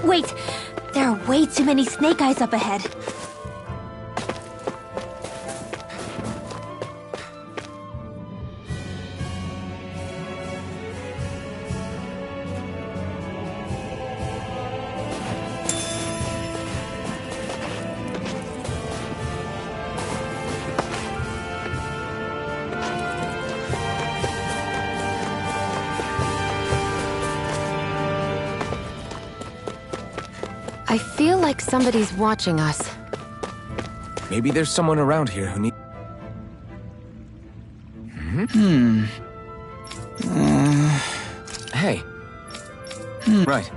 Wait! There are way too many snake eyes up ahead. I feel like somebody's watching us. Maybe there's someone around here who needs... Hey. Right.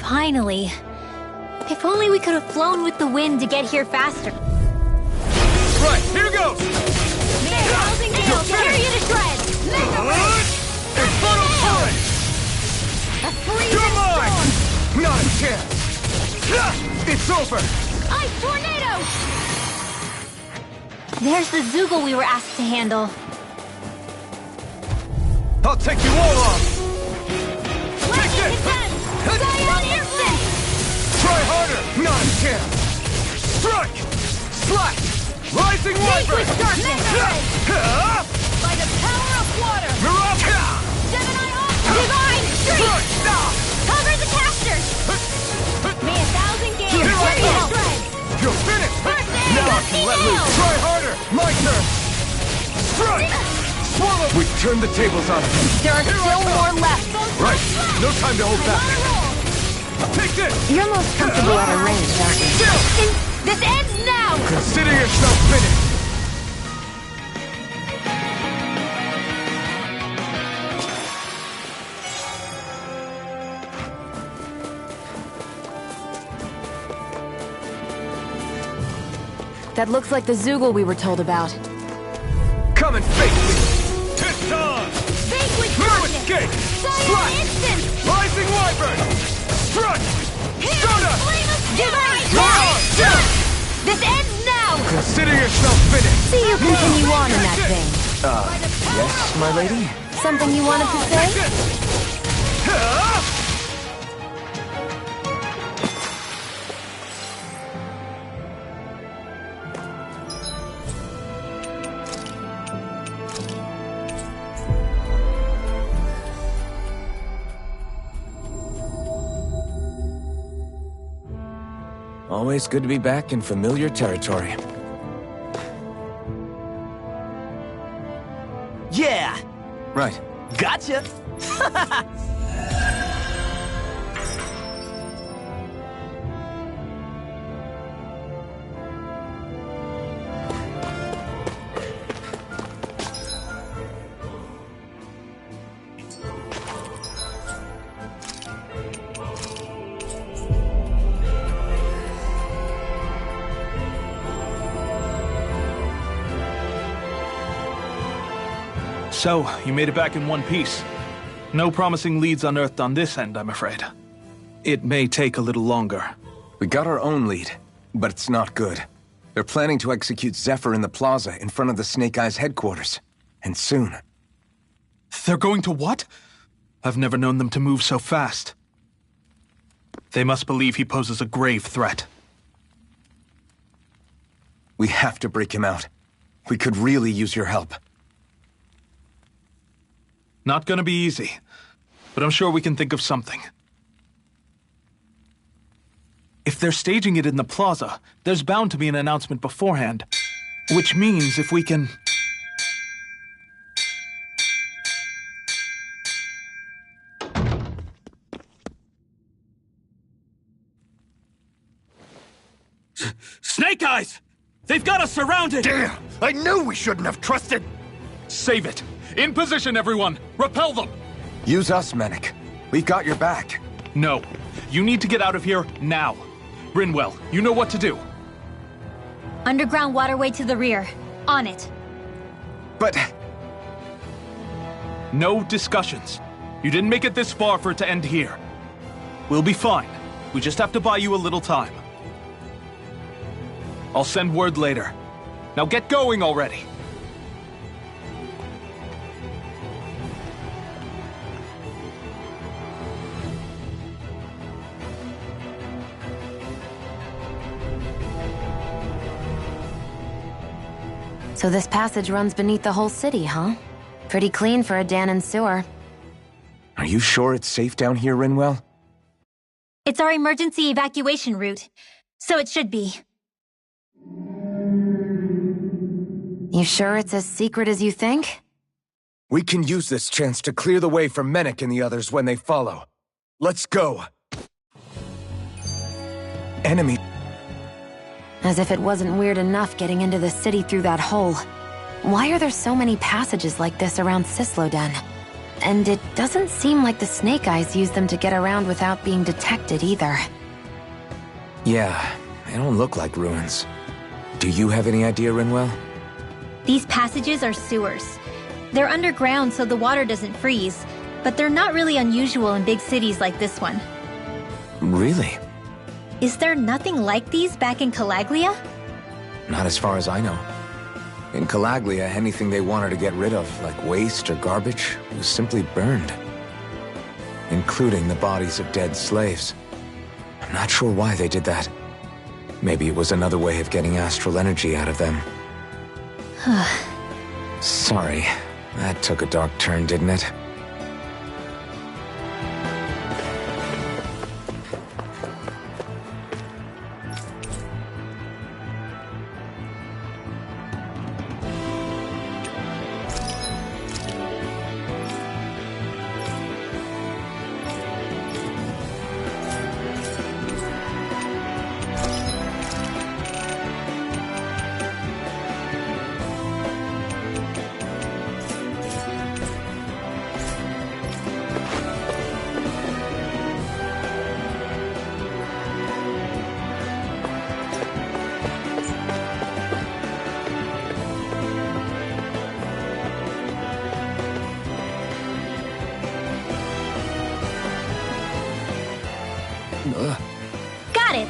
Finally. If only we could have flown with the wind to get here faster. Right, here goes! Thousand gales, tear you to shreds! Infernal torrent! A freezing You're mine! storm! Not a chance! It's over! Ice tornado! There's the Zoogle we were asked to handle. I'll take you all on! Lightning intense! Scion instant! Try harder! Not a chance! Strike! Slash! Rising Wyvern! Vanquish darkness! By the power of water! Mirage! Gemini Offspring! Divine Streak! Cover the casters! May a thousand gales Here I tear you to come! shreds! You're finished! First aid, Now I Dusty can let Nail! loose! Try harder! My turn! Strike! Swallow! We turned the tables on him. There are still more left. Right! No time to hold back! Take this! You're most comfortable out of range, aren't you? Still! This ends now! Consider yourself finished! That looks like the Zoogle we were told about. Come and face me! It's on! Vanquish No darkness! escape! Scion Slash! instant! Rising Wyvern! Strike! Stardust! Flame of Divine Moron! Strike! This ends now! Consider yourself finished! See you continue on in that vein. Yes, my lady? Something you wanted to say? Always good to be back in familiar territory. Yeah! Right. Gotcha! So, you made it back in one piece. No promising leads unearthed on this end, I'm afraid. It may take a little longer. We got our own lead, but it's not good. They're planning to execute Zephyr in the plaza in front of the Snake Eyes headquarters. And soon. They're going to what? I've never known them to move so fast. They must believe he poses a grave threat. We have to break him out. We could really use your help. Not gonna be easy, but I'm sure we can think of something. If they're staging it in the plaza, there's bound to be an announcement beforehand. Which means if we can... Snake Eyes! They've got us surrounded! Damn! I knew we shouldn't have trusted! Save it! In position, everyone! Repel them! Use us, Mennick. We've got your back. No. You need to get out of here now. Rinwell, you know what to do. Underground waterway to the rear. On it. But... No discussions. You didn't make it this far for it to end here. We'll be fine. We just have to buy you a little time. I'll send word later. Now get going already. So this passage runs beneath the whole city, huh? Pretty clean for a Danon sewer. Are you sure it's safe down here, Rinwell? It's our emergency evacuation route, so it should be. You sure it's as secret as you think? We can use this chance to clear the way for Mennick and the others when they follow. Let's go! Enemy... As if it wasn't weird enough getting into the city through that hole. Why are there so many passages like this around Cyslodia? And it doesn't seem like the Snake Eyes use them to get around without being detected either. Yeah, they don't look like ruins. Do you have any idea, Rinwell? These passages are sewers. They're underground so the water doesn't freeze, but they're not really unusual in big cities like this one. Really? Is there nothing like these back in Calaglia? Not as far as I know. In Calaglia, anything they wanted to get rid of, like waste or garbage, was simply burned. Including the bodies of dead slaves. I'm not sure why they did that. Maybe it was another way of getting astral energy out of them. Sorry, that took a dark turn, didn't it? Got it!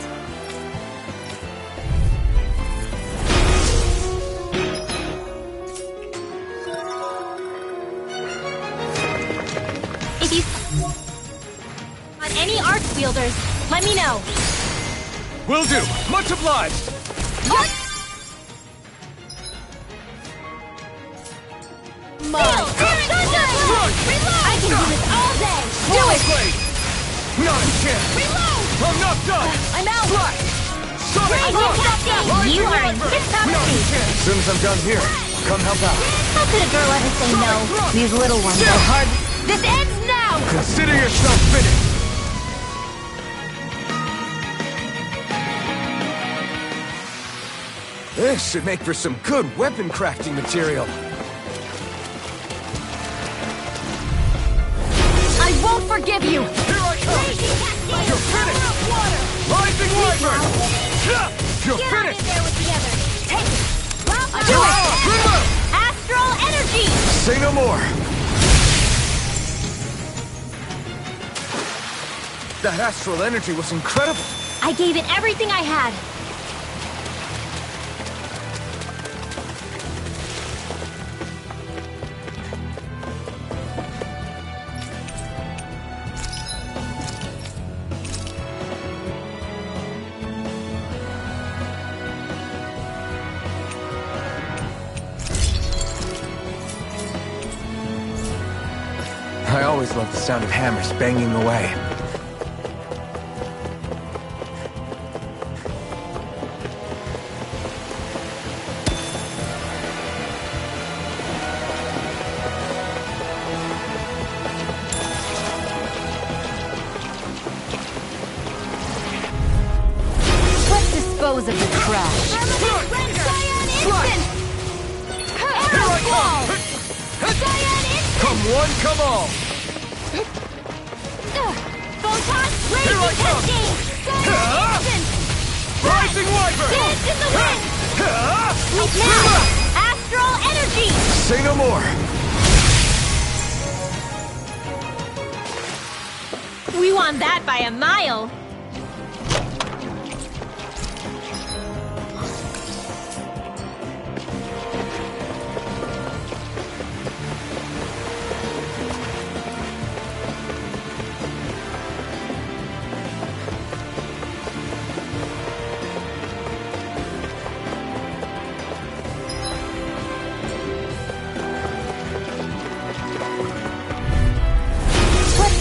If you... on any arc wielders, let me know. Will do! Much obliged! What? I can do this all day! Do it! Not a chance! Reload! I'm not done! I'm out! Flash! Sonic I Rock! can't see! You are in tip-top Not a shape! chance! As soon as I'm done here, I'll come help out. How could a girl ever say no? These little ones are hard. This ends now! Consider yourself finished! This should make for some good weapon crafting material. I won't forgive you! Here I come! You're finished! Rising Wyvern! You're Get on in finished! there with the others! Take it! Well, Do it! Astral energy! Say no more! That astral energy was incredible! I gave it everything I had. I always loved the sound of hammers banging away. Let's dispose of the trash. one, come all! Photon Here I come! Instant! Rising Wyvern! Dance in the wind! Now! Astral energy! Say no more! We won that by a mile!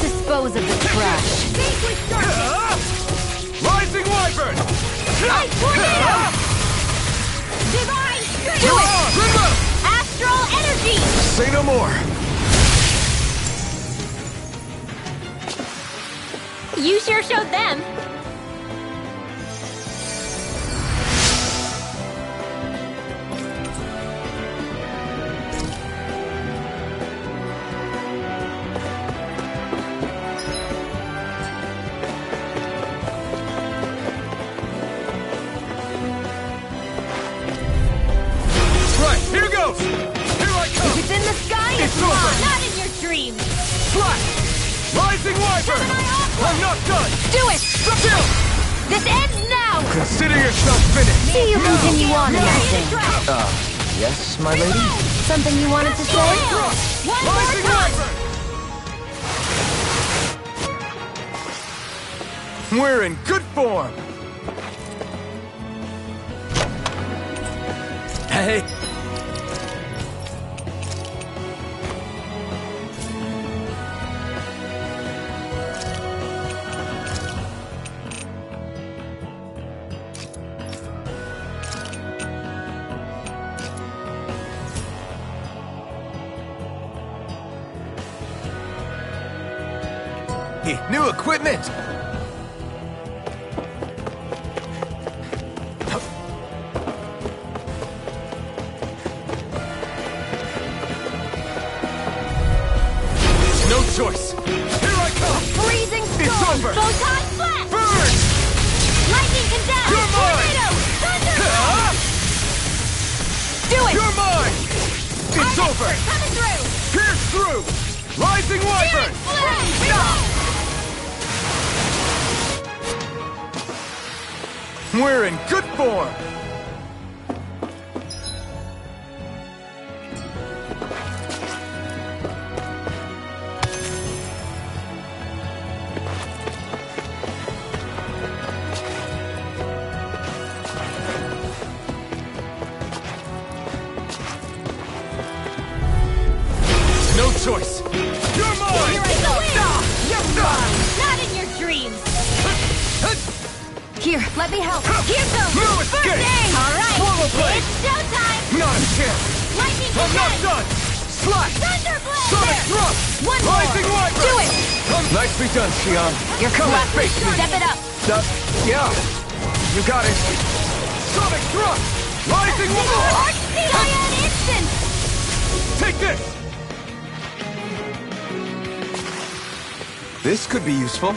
Dispose of the trash. Rising Wyvern! Ice tornado! Divine strength! Do it! Astral energy! Say no more! You sure showed them. Here goes! Here I come! It's in the sky, it's over! Not in your dreams! Flash! Rising Wyvern! I'm not done! Do it! Still! This ends now! Consider yourself finished! See you continue on, Nasty. Yes, my lady? Something you wanted to say? One more Rising time! Wyvern! We're in good form! Hey! New equipment! No choice! Here I come! Freezing storm! It's over! Photon blast! Burn! Lightning condemned! You're mine! Tornado! Thunderbolt! Do it! You're mine! It's over! Coming through! Pierce through! Rising Wyvern! We're in good form! No choice! You're mine! Here I go! You're mine! Not in your dreams! Here, let me help. Here goes! No First escape! aid! Alright! Swallow blade! It's showtime! Not a chance! Lightning I'm not condemned! done! Slash! Thunderblast! Sonic thrust! One more! Rising Wyvern! Do it! Nicely done, Xion. You're Come on, correct. face me! Step it up! Yeah. You got it. Sonic thrust! Rising Wyvern! Arch Ion instant! Take this! This could be useful.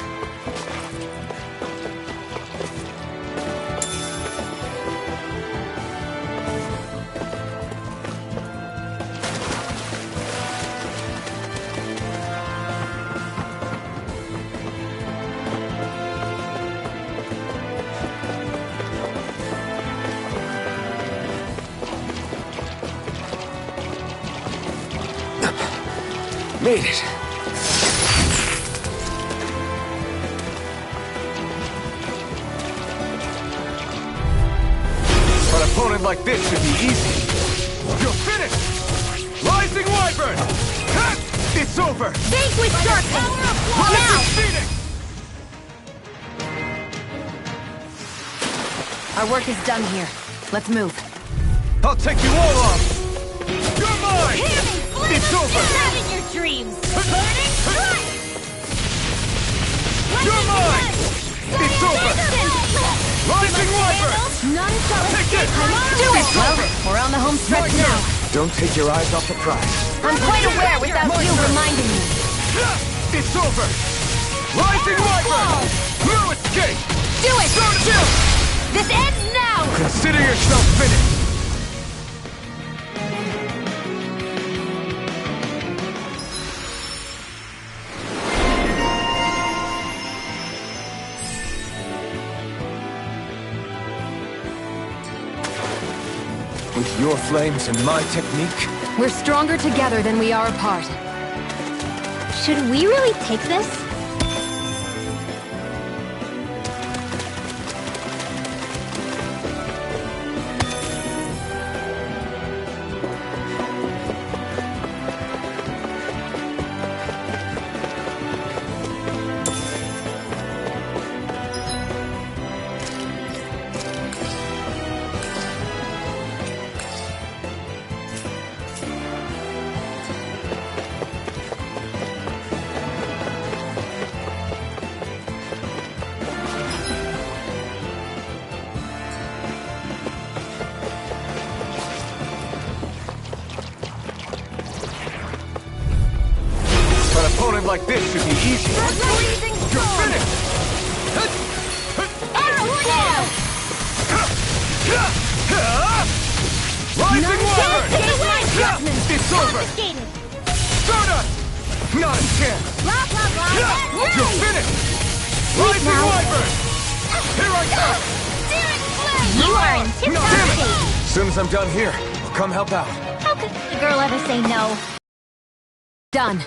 Made it. An opponent like this should be easy. You're finished! Rising Wyvern! Ha! It's over! Vanquish darkness! Rising Now! Phoenix! Our work is done here. Let's move. I'll take you all on! You're mine! It's over! Not in your dreams! Burning strike! You're mine! It's over! Rising Wyvern! None shall Take this! escape! Do it! Well, we're on the home stretch now. Don't take your eyes off the prize. I'm quite aware without you reminding me. It's over! Rising Wyvern! No escape! Do it! Still! This ends now! Consider yourself finished! With your flames and my technique, We're stronger together than we are apart. Should we really take this? an opponent like this should be easy. You're finished! Rising Wyvern! It's over! Stardust! Not a chance! You're finished! Rising Wyvern! Here I come! You are in tip-top Damn it! shape. As soon as I'm done here, I'll come help out. How could the girl ever say no? Done.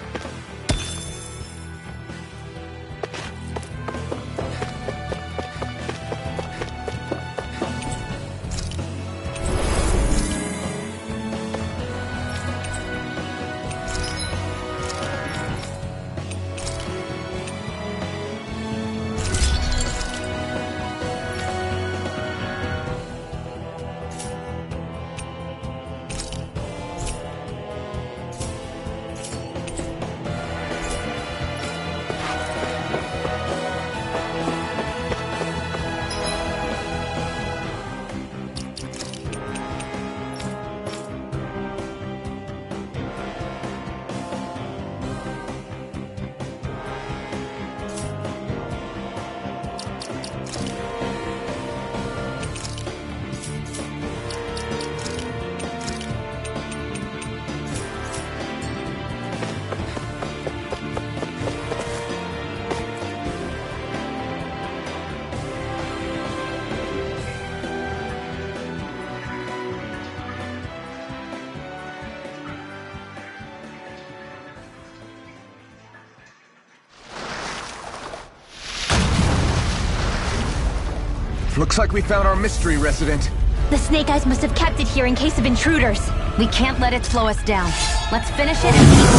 Looks like we found our mystery resident. The Snake Eyes must have kept it here in case of intruders. We can't let it slow us down. Let's finish it and keep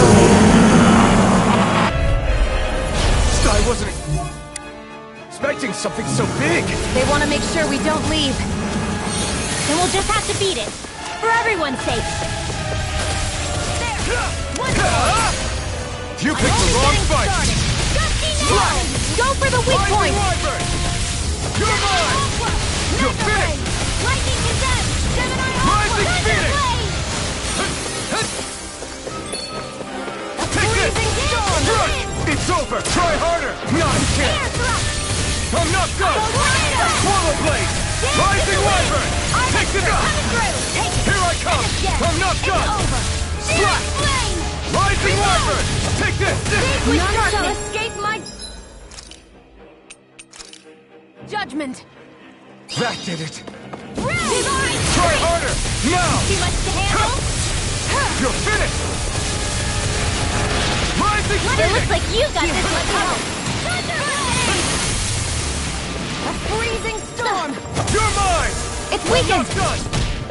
I wasn't expecting something so big. moving. They want to make sure we don't leave. Then we'll just have to beat it. For everyone's sake. You picked the wrong fight. Go for the weak Rising point! Wyvern! You're mine! You're finished! Rising Phoenix! Take this! Run! It's over! Try harder! Not a chance! I'm not done! Swallow Blade! Rising Wyvern! Take it up! Here I come! I'm not done! Slap! Rising Wyvern! Take this! None shall escape my... judgment! That did it! Try harder! Now! Too much to handle? You're finished! Rising It Phoenix! looks like you got this much help. A freezing storm! You're mine! It's I'm weakened! not done!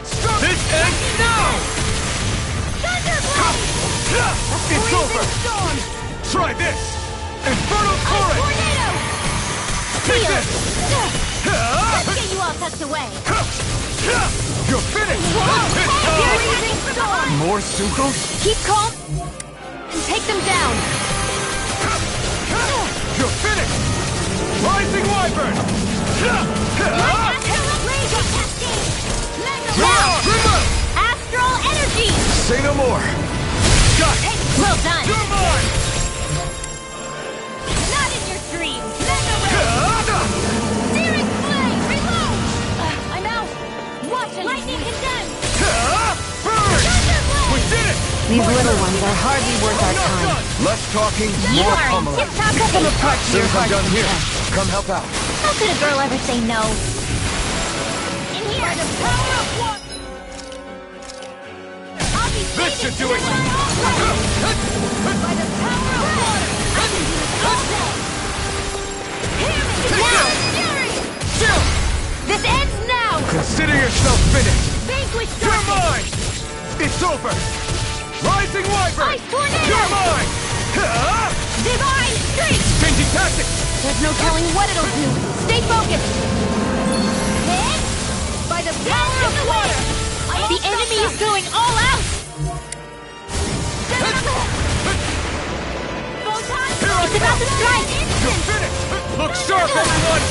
Stop! This ends now! It's over! Storm! Try this! Infernal Torrent! Take this! Let's get you all tucked away. You're finished! This time! Freezing storm! More Sukos? Keep calm and take them down! You're finished! Rising Wyvern! Now, Astral Energy! Say no more! Got it! Well done! You're mine! Not in your dreams! Searing flame! Reload! I'm out! Watch it! Lightning condemned! Burn! We did it! These little ones are hardly worth our Not time. done! Less talking, You more are in pummeling. tip-top Pick them shape. apart to Soon your as I'm heart's done here, content. come help out. How could a girl ever say no? In here! By the power of one! I'll be This should do it! By the power of water! I can do this all day! Hear me! Now! Fury! Chill! This ends now! Consider yourself finished! Vanquish You're darkness! mine! It's over! Rising Wyvern! Ice tornado! You're mine! Divine strength! Changing tactics! There's no telling what it'll do. Stay focused. Hit! By the power of water! The enemy is going all out! It's about to strike! You're finished! Look sharp, everyone!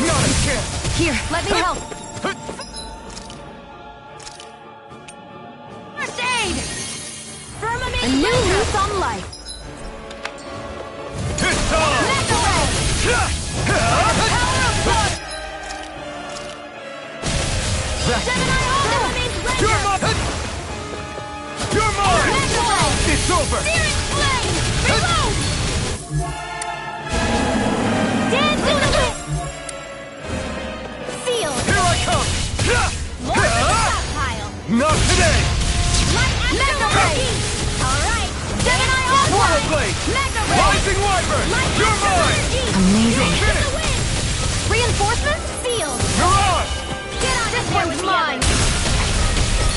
Not a chance! Here, let me help. First aid! Firmament A new lease on life. It's time! You're mine! You're mine! It's over! Searing flame! Reload! Dance in the wind! Sealed! Here I come! More to the stockpile! Not today! Mega Ray! Alright! Gemini Portal Offline! Blade! Mega Ray! Rising Wyvern! You're mine! Amazing. To the wind! Reinforcements sealed! You're on! Get on this one's mine!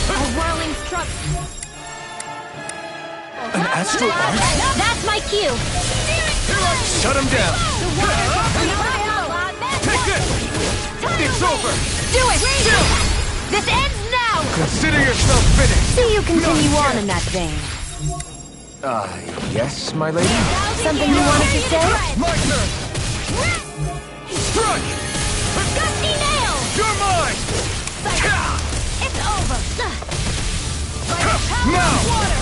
A whirling struck. An astral arch? That's my cue! Shut him down! The water's opening up! Take this! It's over! Do it! This ends now! Consider yourself finished! See you continue on in that vein. Yes, my lady? Something you wanted to say? My turn! Strike! Gusty nail! You're mine! It's over! Now!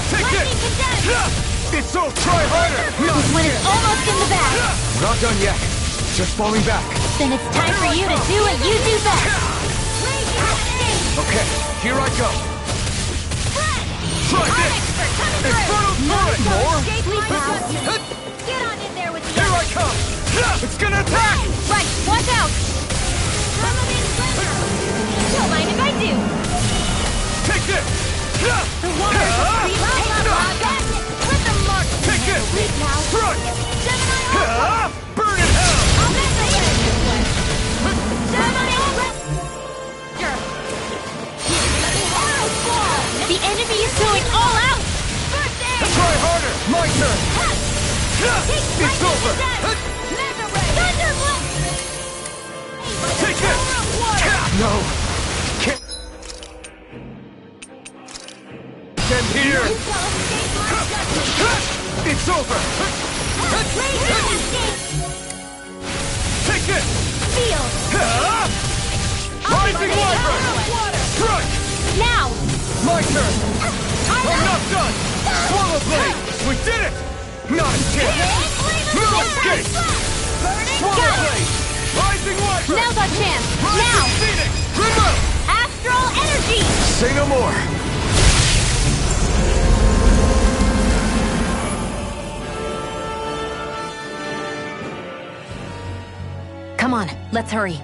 Take Lightning this! condemned! It's so try harder! Not When it's almost in the bag, We're not done yet. Just falling back. then it's time for you to do what you do best! Okay, here I go. Try this! Infernal Torrent! More? Get on in there with the Here I come! It's gonna attack! Right, watch out! Don't mind if I do. Take this! The water's a free Let the mark Take this! leap now. Strike! Gemini Burn in hell! I'll bet they get it this way. Gemini The enemy is going all out! First aid! Try harder! My turn! It's over! Thunderbolt! Take this! No. Can't. Stand here! It's over! Take this! Rising Wyvern! Strike! Now! My turn! I'm not done! Swallow Blade! We did it! Not a chance! No escape! Swallow Blade! Rising Wyvern! Now's our chance! Rising Now! Phoenix! Remote! Astral energy! Say no more. Come on, let's hurry.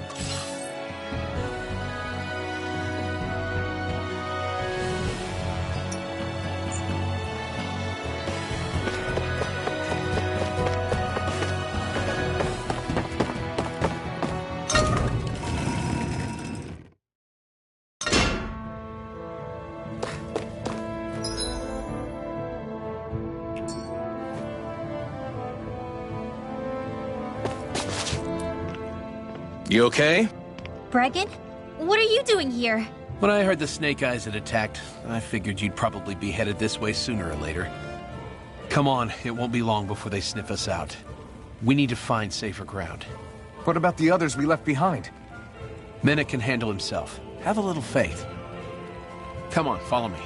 You okay? Bregan? What are you doing here? When I heard the Snake Eyes had attacked, I figured you'd probably be headed this way sooner or later. Come on, it won't be long before they sniff us out. We need to find safer ground. What about the others we left behind? Minna can handle himself. Have a little faith. Come on, follow me.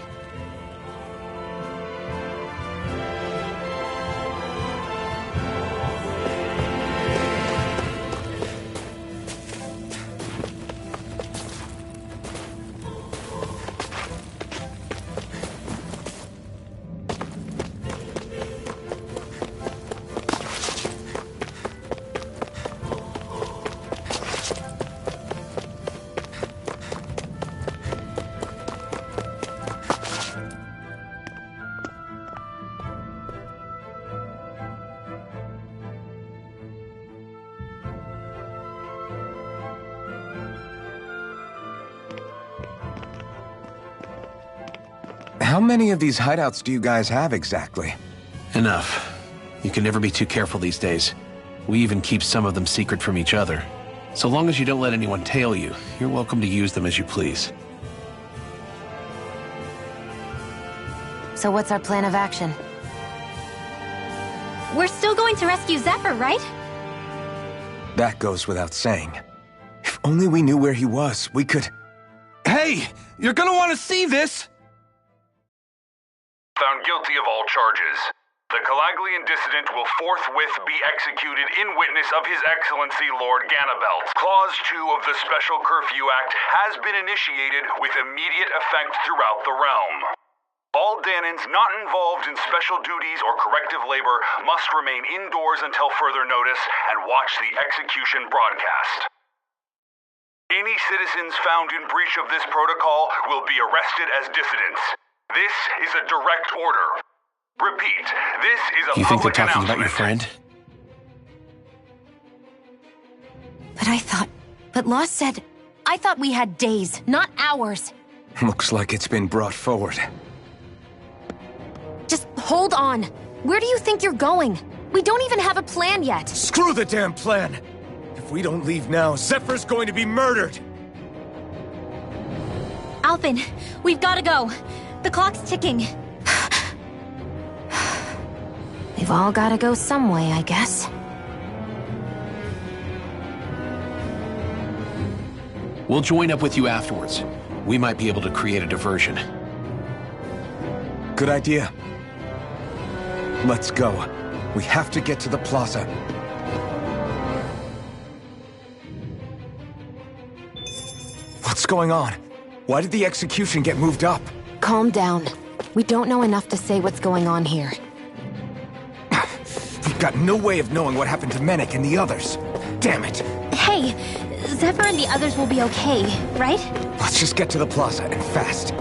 How many of these hideouts do you guys have exactly? Enough. You can never be too careful these days. We even keep some of them secret from each other. So long as you don't let anyone tail you, you're welcome to use them as you please. So what's our plan of action? We're still going to rescue Zephyr, right? That goes without saying. If only we knew where he was, we could... Hey! You're gonna want to see this! Found guilty of all charges. The Calaglian dissident will forthwith be executed in witness of His Excellency Lord Ganabelt. Clause 2 of the Special Curfew Act has been initiated with immediate effect throughout the realm. All Danans not involved in special duties or corrective labor must remain indoors until further notice and watch the execution broadcast. Any citizens found in breach of this protocol will be arrested as dissidents. This is a direct order. Repeat, this is a You think they're public talking about your announcement. friend? But Lost said... I thought we had days, not hours. Looks like it's been brought forward. Just hold on. Where do you think you're going? We don't even have a plan yet. Screw the damn plan! If we don't leave now, Zephyr's going to be murdered! Alphen, we've got to go. The clock's ticking. We've all gotta go some way, I guess. We'll join up with you afterwards. We might be able to create a diversion. Good idea. Let's go. We have to get to the plaza. What's going on? Why did the execution get moved up? Calm down. We don't know enough to say what's going on here. We've got no way of knowing what happened to Menek and the others. Damn it. Hey, Zephyr and the others will be okay, right? Let's just get to the plaza, and fast.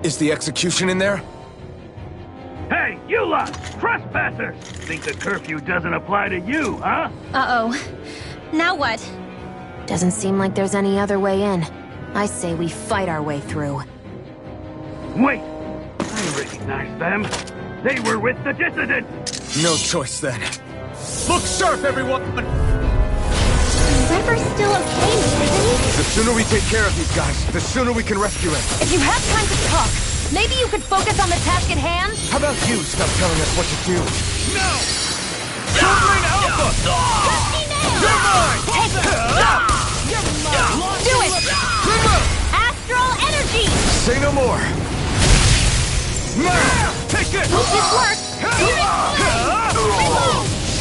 Is the execution in there? Hey, you lot! Trespassers! Think the curfew doesn't apply to you, huh? Uh-oh. Now what? Doesn't seem like there's any other way in. I say we fight our way through. Wait! I recognize them. They were with the dissidents! No choice then. Look sharp, everyone! River's still okay, isn't he? The sooner we take care of these guys, the sooner we can rescue him. If you have time to talk, maybe you could focus on the task at hand? How about you stop telling us what to do? No! Sovereign Alpha! You're mine! Take it! Do it! Astral energy! Say no more! Now! Take this! This works!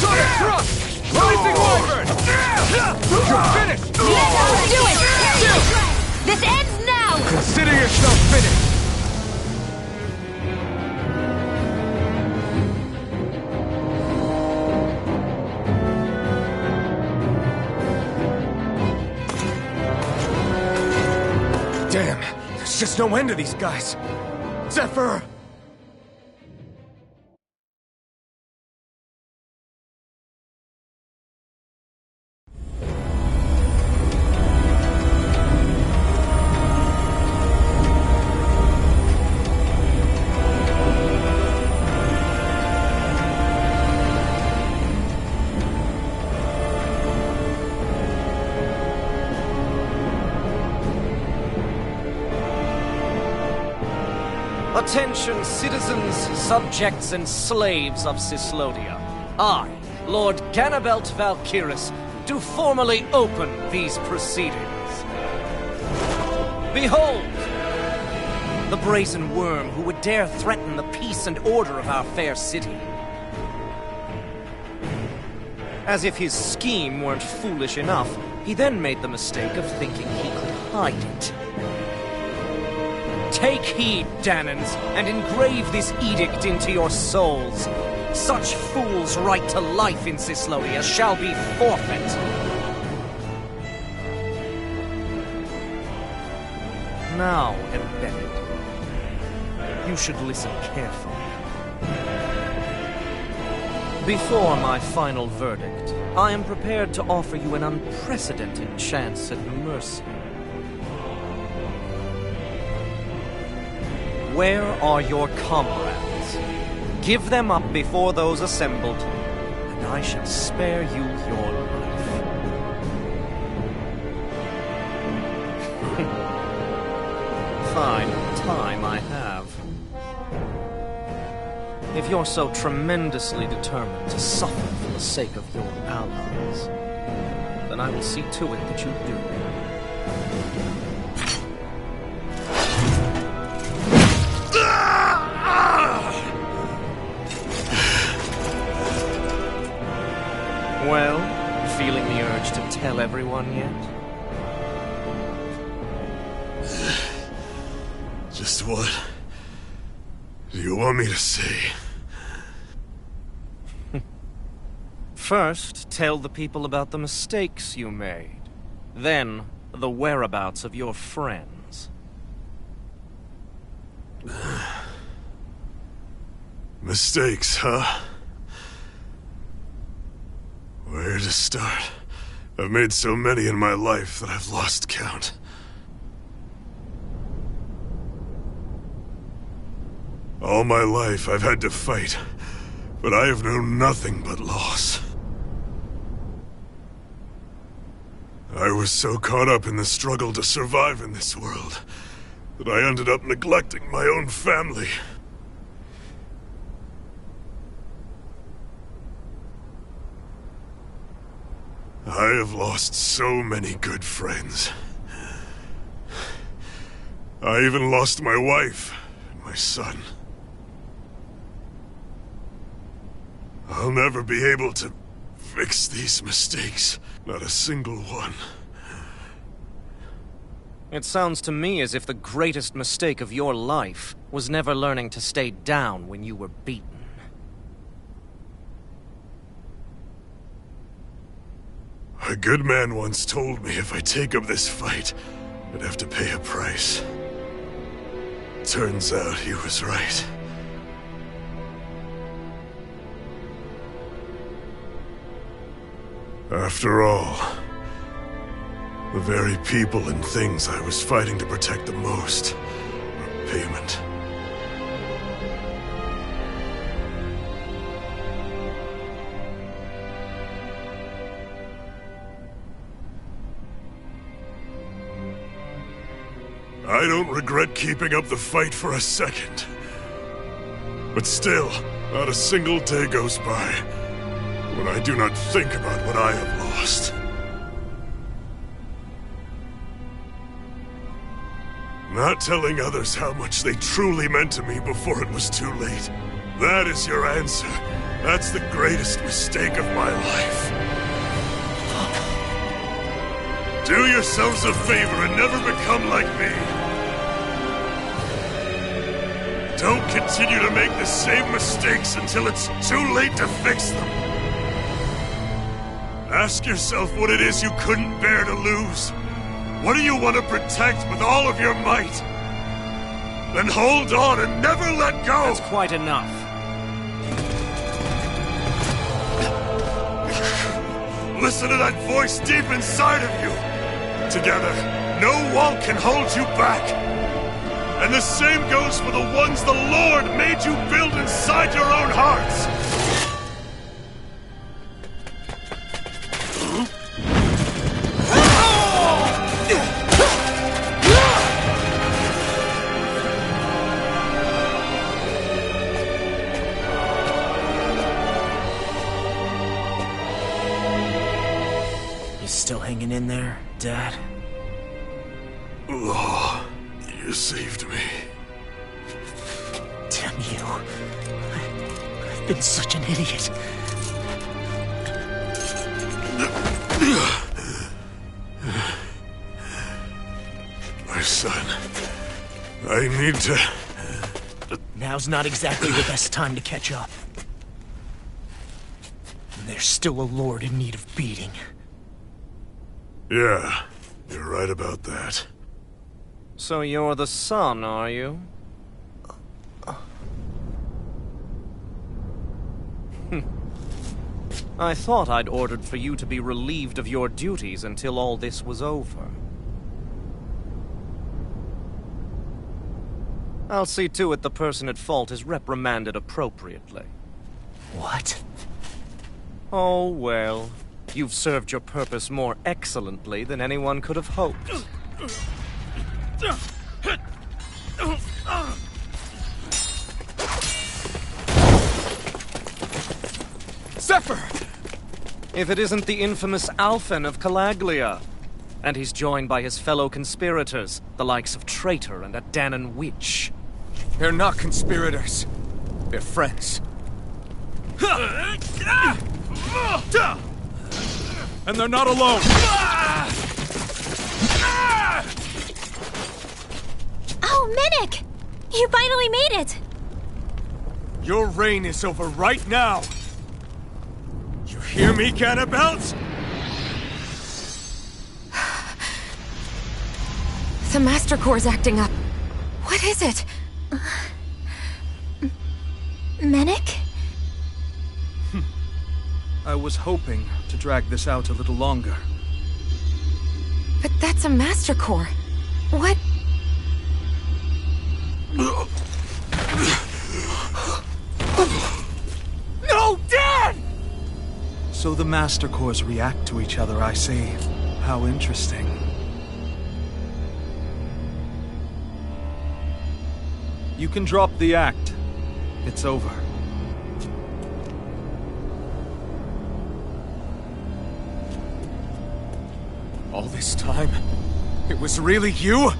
Sonic Thrust! Rising Wyvern! You're finished! Do it! This ends now! Consider yourself finished! Damn, there's just no end to these guys. Zephyr! Attention, citizens, subjects, and slaves of Cyslodia. I, Lord Ganabelt Valkyrus, do formally open these proceedings. Behold! The brazen worm who would dare threaten the peace and order of our fair city. As if his scheme weren't foolish enough, he then made the mistake of thinking he could hide it. Take heed, Danans, and engrave this edict into your souls. Such fools' right to life in Cyslodia shall be forfeit. Now, embedded, you should listen carefully. Before my final verdict, I am prepared to offer you an unprecedented chance at mercy. Where are your comrades? Give them up before those assembled, and I shall spare you your life. Fine time I have. If you're so tremendously determined to suffer for the sake of your allies, then I will see to it that you do. Well, feeling the urge to tell everyone yet? Just what do you want me to say? First, tell the people about the mistakes you made. Then, the whereabouts of your friends. Mistakes, huh? Where to start? I've made so many in my life that I've lost count. All my life I've had to fight, but I have known nothing but loss. I was so caught up in the struggle to survive in this world that I ended up neglecting my own family. I have lost so many good friends. I even lost my wife and my son. I'll never be able to fix these mistakes. Not a single one. It sounds to me as if the greatest mistake of your life was never learning to stay down when you were beaten. A good man once told me if I take up this fight, I'd have to pay a price. Turns out he was right. After all, The very people and things I was fighting to protect the most were payment. I don't regret keeping up the fight for a second. But still, not a single day goes by when I do not think about what I have lost. Not telling others how much they truly meant to me before it was too late. That is your answer. That's the greatest mistake of my life. Do yourselves a favor and never become like me. Don't continue to make the same mistakes until it's too late to fix them. Ask yourself what it is you couldn't bear to lose. What do you want to protect with all of your might? Then hold on and never let go! That's quite enough. Listen to that voice deep inside of you! Together, no wall can hold you back! And the same goes for the ones the Lord made you build inside your own hearts! You still hanging in there, Dad? Oh, you saved me. Damn you. I've been such an idiot. My son, I need to... Now's not exactly the best time to catch up. And there's still a lord in need of beating. Yeah, you're right about that. So you're the son, are you? I thought I'd ordered for you to be relieved of your duties until all this was over. I'll see to it the person at fault is reprimanded appropriately. What? Oh, well. You've served your purpose more excellently than anyone could have hoped. Zephyr! If it isn't the infamous Alphen of Calaglia. And he's joined by his fellow conspirators, the likes of Traitor and a Danan Witch. They're not conspirators. They're friends. And they're not alone! Oh, Minnick! You finally made it! Your reign is over right now! You hear me, Cannibals? The Master Core's acting up. What is it? Minnick? I was hoping to drag this out a little longer. But that's a Master Core. What? No, Dad! So the Master Cores react to each other, I see. How interesting. You can drop the act. It's over. All this time, it was really you?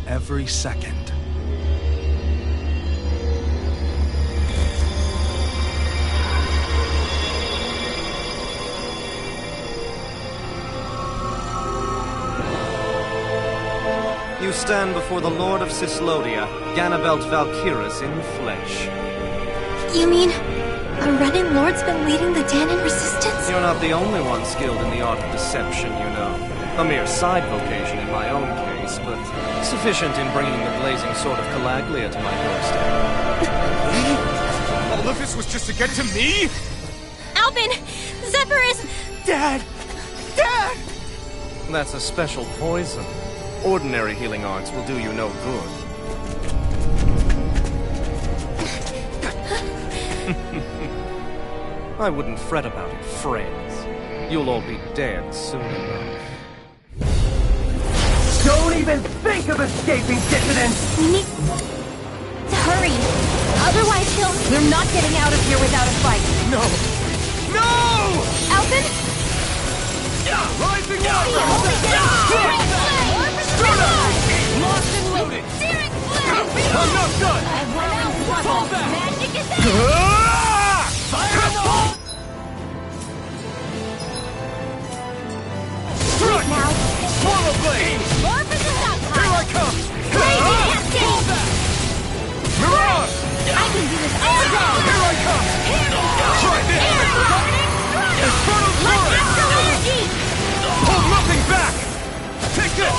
Every second. You stand before the Lord of Cyslodia, Ganabelt Valkyris in flesh. You mean a running lord's been leading the Danan resistance? You're not the only one skilled in the art of deception, you know. A mere side vocation in my own case, but sufficient in bringing the blazing sword of Calaglia to my doorstep. All of this was just to get to me? Alphen! Zephyr is... Dad! Dad! That's a special poison. Ordinary healing arts will do you no good. I wouldn't fret about it, friends. You'll all be dead soon enough. Don't even think of escaping, dissidents! We need to hurry. Otherwise, they're not getting out of here without a fight. No! No! Alvin? Rising up! Locked and loaded! I'm not done! Fall back! Magic is Strike! now. Swallow blade! More for the stockpile. Here I come! Fall back! Mirage! I can do this all day. Here I come! Try this! Infernal Torrent! Astral energy. Hold nothing back! Take this!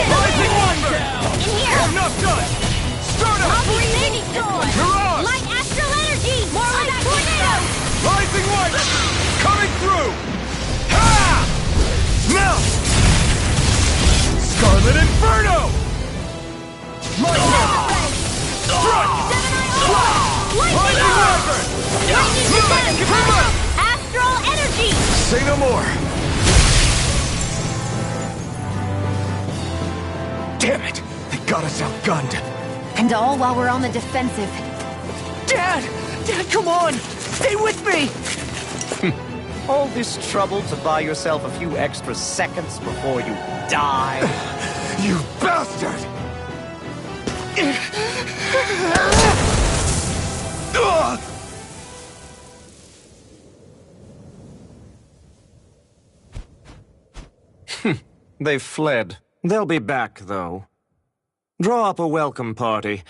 Rising Wyvern! In here. I'm not done! Start up! Operating storm. Mirage! Light astral energy. More with that tornado. Rising Wyvern! Coming through! Ha! Now! Scarlet Inferno! My turn! Strike! Rising Wyvern! Come on! Astral energy. Say no more! Damn it! They got us outgunned! And all while we're on the defensive. Dad! Dad, come on! Stay with me! All this trouble to buy yourself a few extra seconds before you die? You bastard! They've fled. They'll be back, though. Draw up a welcome party.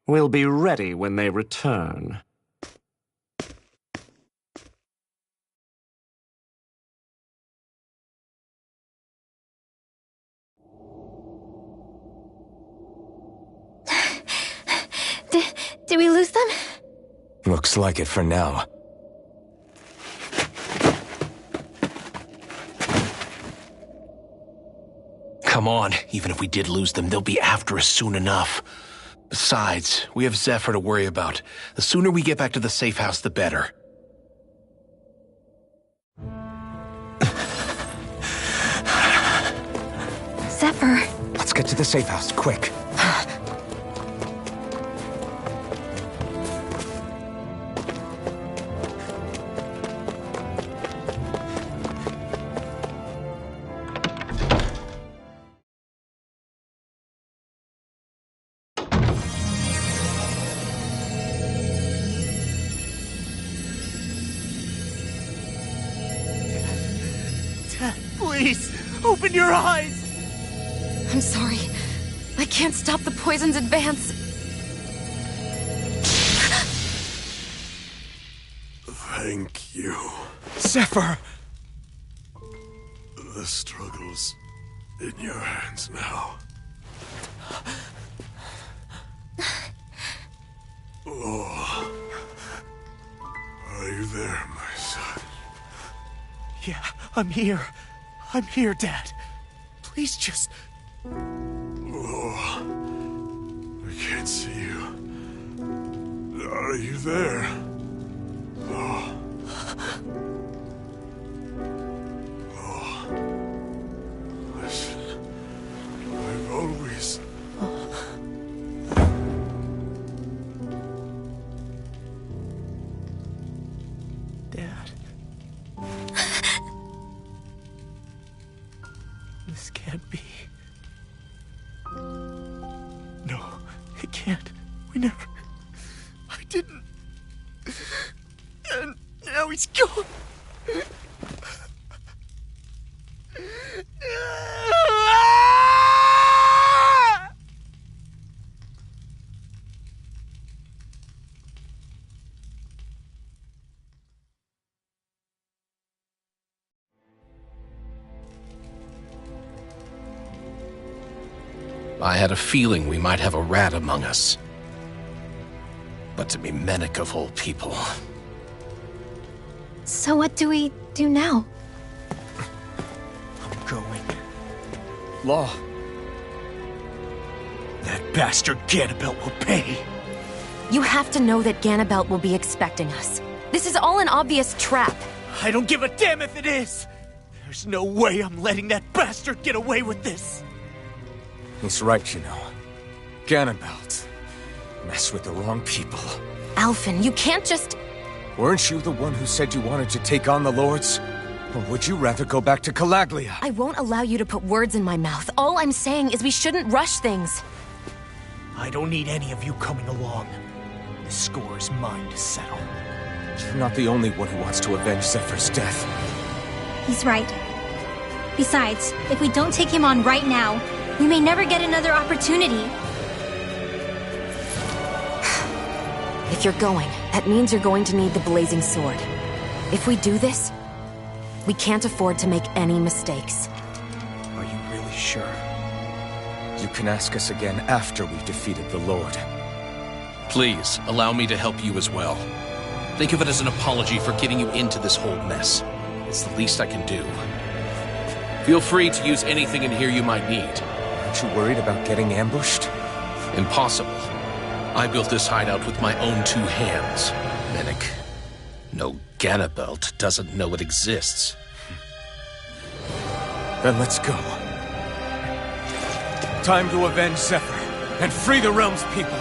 We'll be ready when they return. Did we lose them? Looks like it for now. Come on, even if we did lose them, they'll be after us soon enough. Besides, we have Zephyr to worry about. The sooner we get back to the safe house, the better. Zephyr. Let's get to the safe house, quick. Please, open your eyes! I'm sorry. I can't stop the poison's advance. Thank you. Zephyr! The struggle's in your hands now. Oh. Are you there, my son? Yeah, I'm here. I'm here, Dad. Please just... Oh. I can't see you. Are you there? Oh. Oh. Listen. I've always... Dad. This can't be. No, it can't. We never... I didn't. And now he's gone. I had a feeling we might have a rat among us. But to be Mennick of all people... So what do we do now? law. That bastard Ganabelt will pay. You have to know that Ganabelt will be expecting us. This is all an obvious trap. I don't give a damn if it is! There's no way I'm letting that bastard get away with this! He's right, you know. Ganabelt. Mess with the wrong people. Alphen, you can't just... Weren't you the one who said you wanted to take on the Lords? Or would you rather go back to Calaglia? I won't allow you to put words in my mouth. All I'm saying is we shouldn't rush things. I don't need any of you coming along. The score is mine to settle. You're not the only one who wants to avenge Zephyr's death. He's right. Besides, if we don't take him on right now, we may never get another opportunity. If you're going, that means you're going to need the Blazing Sword. If we do this, we can't afford to make any mistakes. Are you really sure? You can ask us again after we've defeated the Lord. Please, allow me to help you as well. Think of it as an apology for getting you into this whole mess. It's the least I can do. Feel free to use anything in here you might need. Aren't you worried about getting ambushed? Impossible. I built this hideout with my own 2 hands, Minik. No Ganabelt doesn't know it exists. Then let's go. Time to avenge Zephyr and free the realm's people.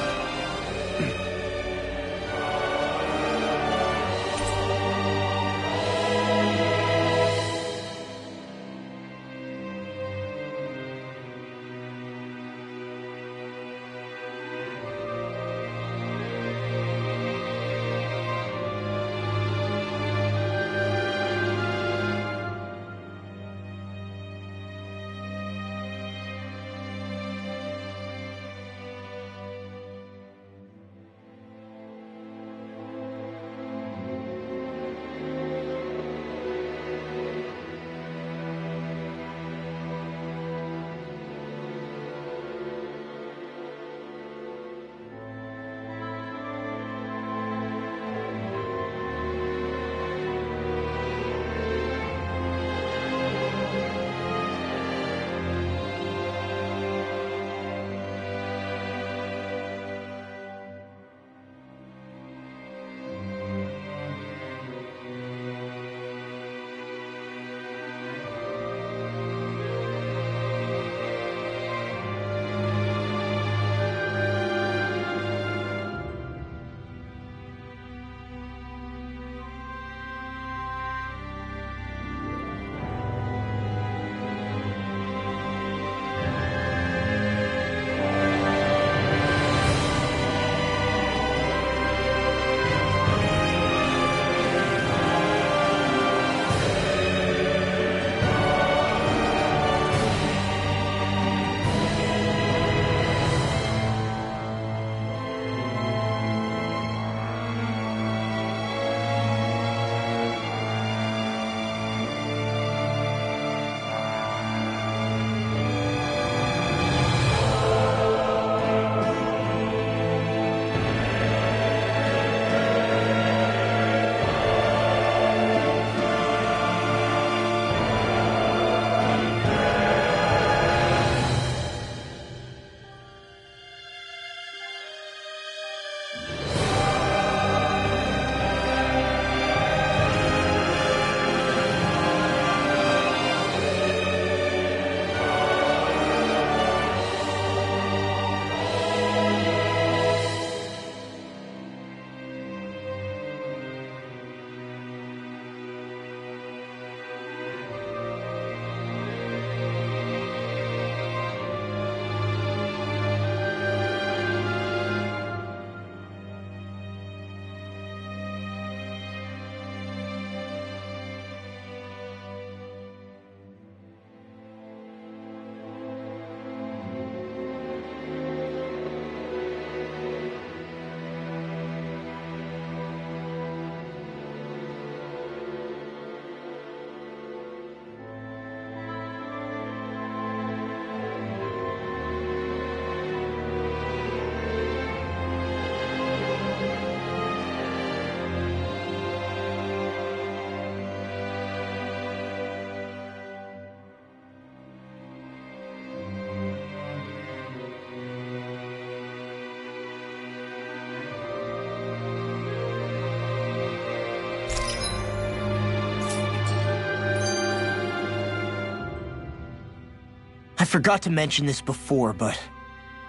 forgot to mention this before, but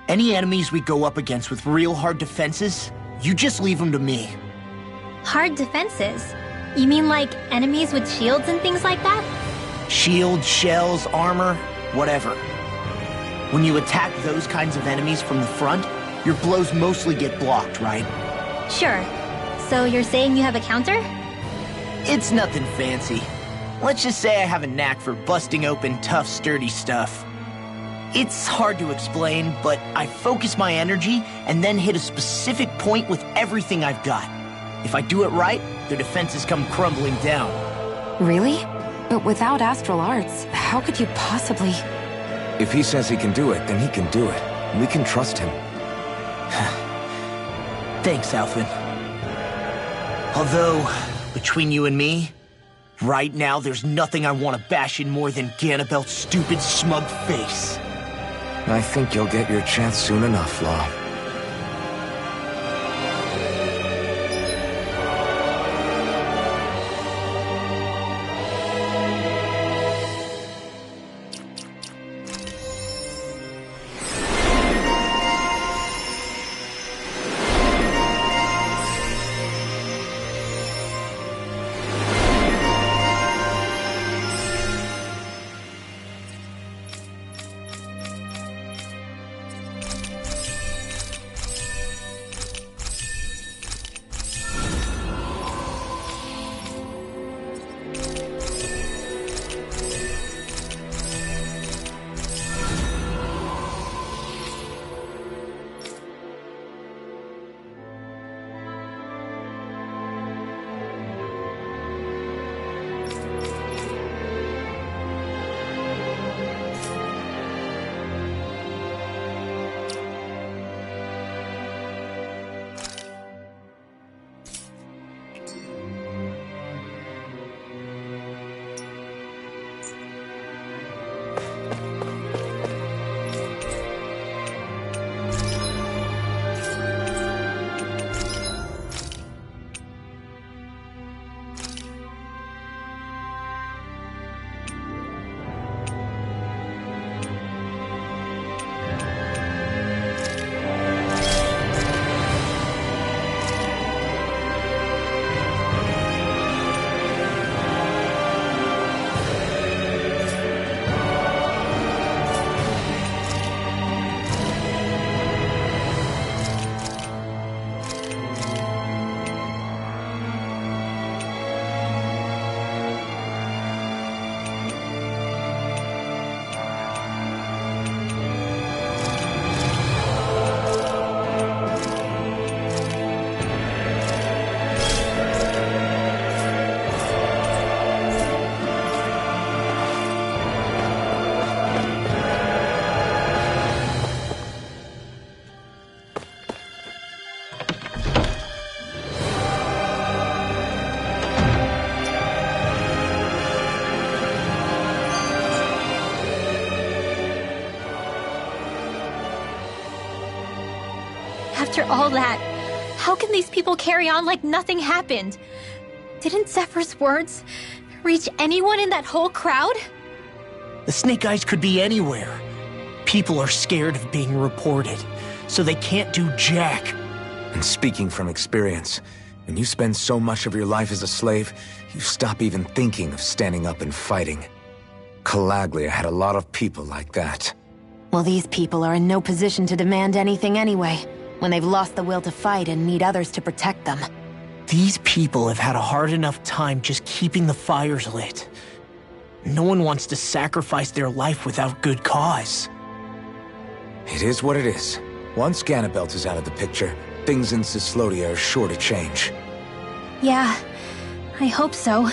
any enemies we go up against with real hard defenses, you just leave them to me. Hard defenses? You mean like enemies with shields and things like that? Shields, shells, armor, whatever. When you attack those kinds of enemies from the front, your blows mostly get blocked, right? Sure. So you're saying you have a counter? It's nothing fancy. Let's just say I have a knack for busting open tough, sturdy stuff. It's hard to explain, but I focus my energy and then hit a specific point with everything I've got. If I do it right, their defenses come crumbling down. Really? But without astral arts, how could you possibly... If he says he can do it, then he can do it. We can trust him. Thanks, Alphen. Although, between you and me, right now there's nothing I want to bash in more than Ganabel's stupid, smug face. I think you'll get your chance soon enough, Law. After all that, how can these people carry on like nothing happened? Didn't Zephyr's words reach anyone in that whole crowd? The Snake Eyes could be anywhere. People are scared of being reported, so they can't do jack. And speaking from experience, when you spend so much of your life as a slave, you stop even thinking of standing up and fighting. Calaglia had a lot of people like that. Well, these people are in no position to demand anything anyway, when they've lost the will to fight and need others to protect them. These people have had a hard enough time just keeping the fires lit. No one wants to sacrifice their life without good cause. It is what it is. Once Ganabelt is out of the picture, things in Cyslodia are sure to change. Yeah, I hope so.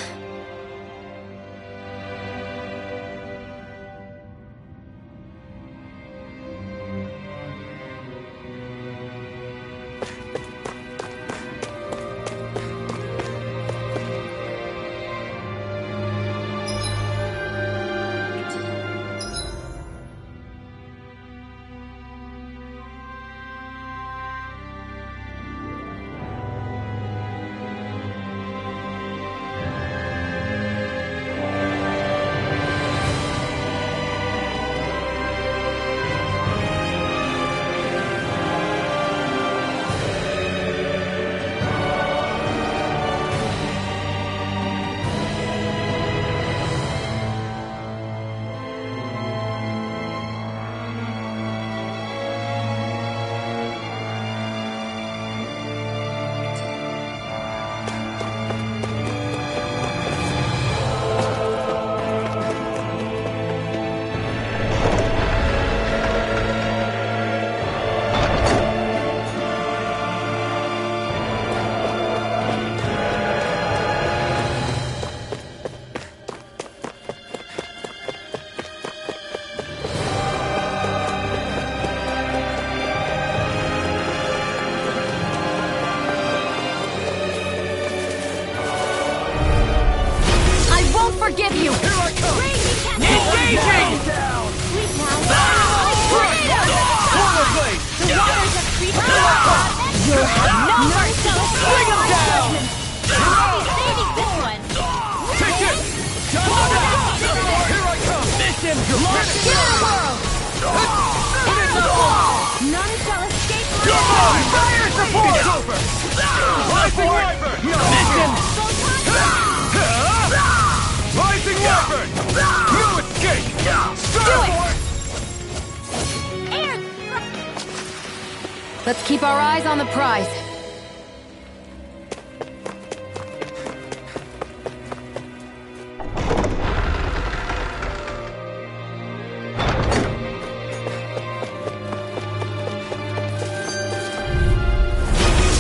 Let's keep our eyes on the prize.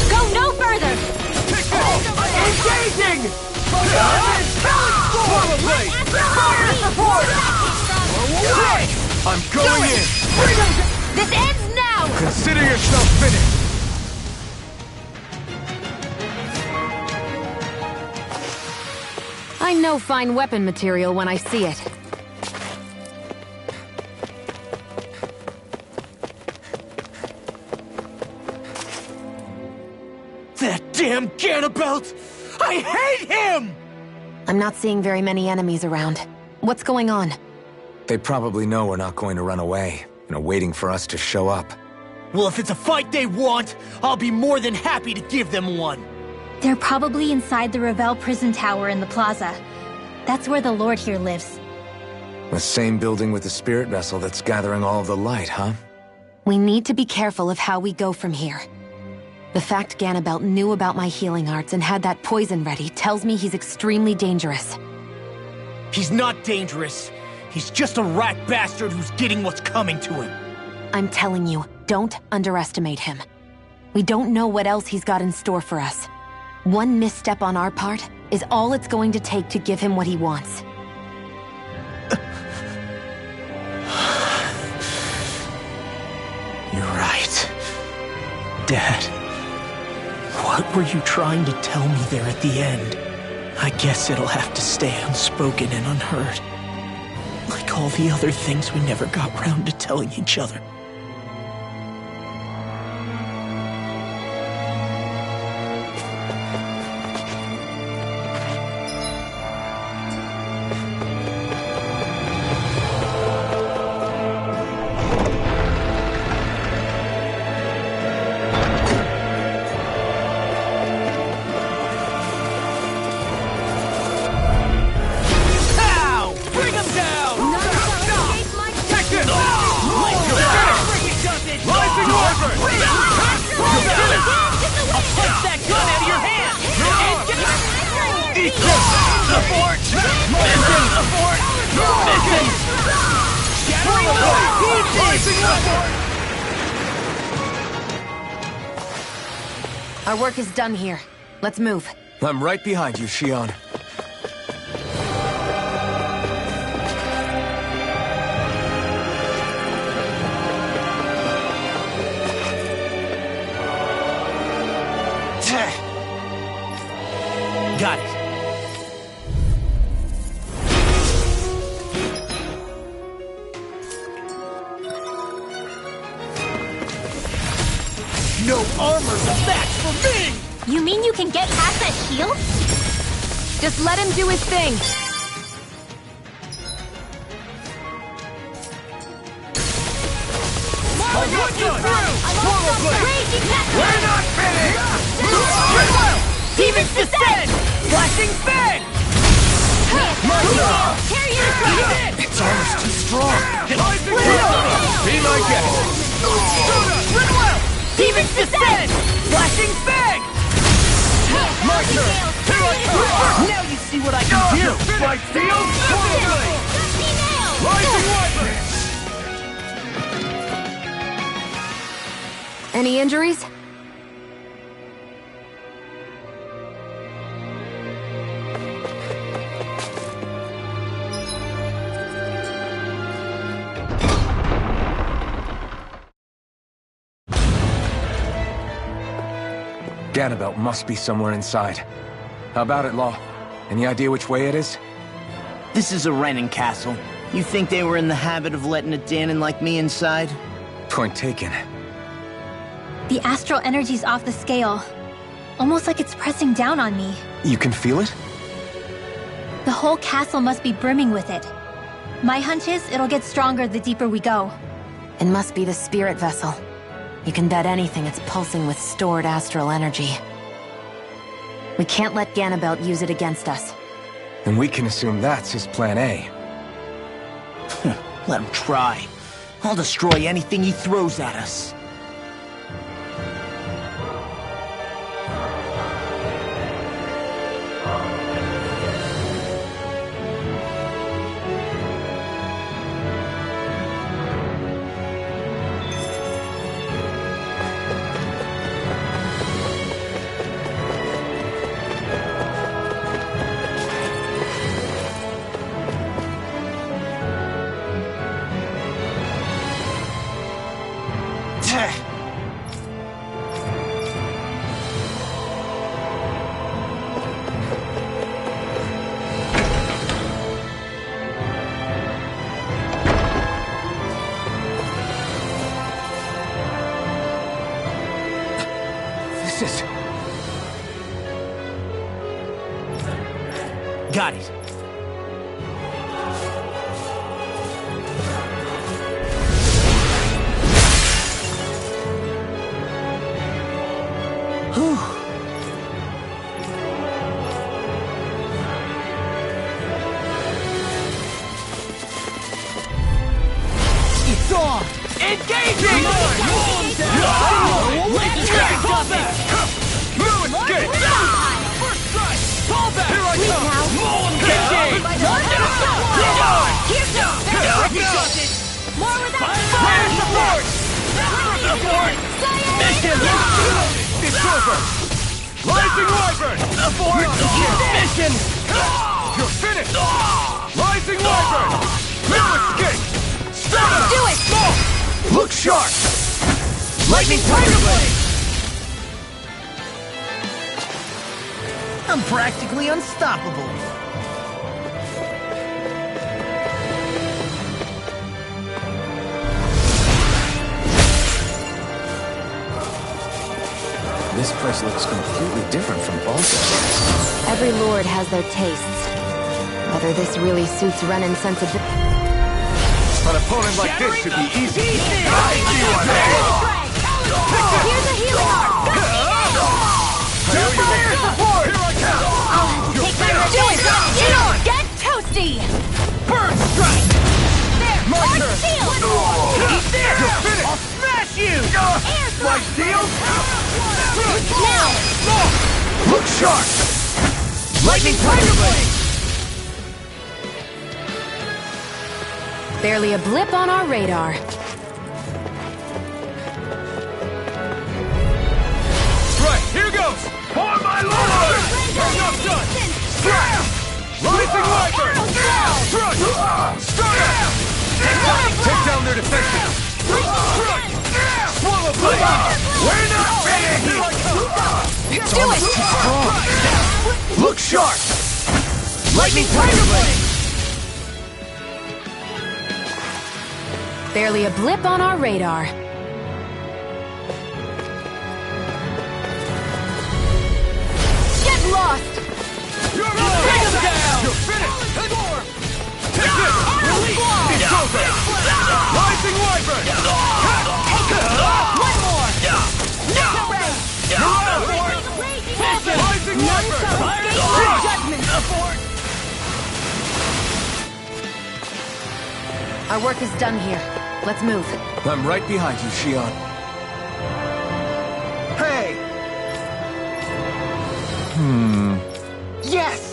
Go no further! Engaging! I'm going in! This ends now! Consider yourself finished! I know fine weapon material when I see it. That damn Ganabelt! I hate him! I'm not seeing very many enemies around. What's going on? They probably know we're not going to run away, and are waiting for us to show up. Well, if it's a fight they want, I'll be more than happy to give them one. They're probably inside the Revel prison tower in the plaza. That's where the Lord here lives. The same building with the spirit vessel that's gathering all of the light, huh? We need to be careful of how we go from here. The fact Ganabelt knew about my healing arts and had that poison ready tells me he's extremely dangerous. He's not dangerous. He's just a rat bastard who's getting what's coming to him. I'm telling you, don't underestimate him. We don't know what else he's got in store for us. One misstep on our part is all it's going to take to give him what he wants. You're right. Dad, what were you trying to tell me there at the end? I guess it'll have to stay unspoken and unheard. Like all the other things we never got round to telling each other. Our work is done here. Let's move. I'm right behind you, Shion. Got it. No armor's a match for me! You mean you can get past that shield? Just let him do his thing. I'll put you through! We're not finished! Demon's Descent! Flashing Fang! Its armor's too strong. Be my guest! Demon's Descent! Flashing Fang! My turn! Here I come! Now you see what I can do! Fight field! Rising Wyvern! Any injuries? Ganabelt must be somewhere inside. How about it, Law? Any idea which way it is? This is a Renin castle. You think they were in the habit of letting a Danon like me inside? Point taken. The astral energy's off the scale. Almost like it's pressing down on me. You can feel it? The whole castle must be brimming with it. My hunch is it'll get stronger the deeper we go. It must be the spirit vessel. You can bet anything it's pulsing with stored astral energy. We can't let Ganabelt use it against us. And we can assume that's his plan A. Let him try. I'll destroy anything he throws at us. Jesus! Got it. Whew. It's on! Engaging! Fall back! No escape! First strike! Fall back! Here I come! Engaging! More without Fire support! Abort! Mission! It's over! Rising Wyvern! Abort! Mission! You're finished! Rising Wyvern! No escape! Do it! Look sharp! Lightning Tiger Blade! I'm practically unstoppable. This place looks completely different from Baltimore. Every lord has their tastes. Whether this really suits Renan's sensibility. An opponent like this should be easy. Here's a healing arm! Fire support! Here I come! Take my revenge! Get toasty! Burn strike! There! My Arch turn! shield! He's there! You're finished! I'll smash you! Like deal? Now! Look sharp! Lightning Tiger Blade! Barely a blip on our radar. Right, here goes! For my lord! Enough done! Strike! Rising Wyvern! Thrust! Start! Take down their defenses! Swallow blade! We're not finished! Here I come! Do it! Look sharp! Lightning Tiger Blade! Barely a blip on our radar. Get lost! You're down! You're finished! Take this! Release! It's over! Rising Wyvern! One more! Rising Wyvern! Judgment! Our work is done here. Let's move. I'm right behind you, Shion. Hey! Yes!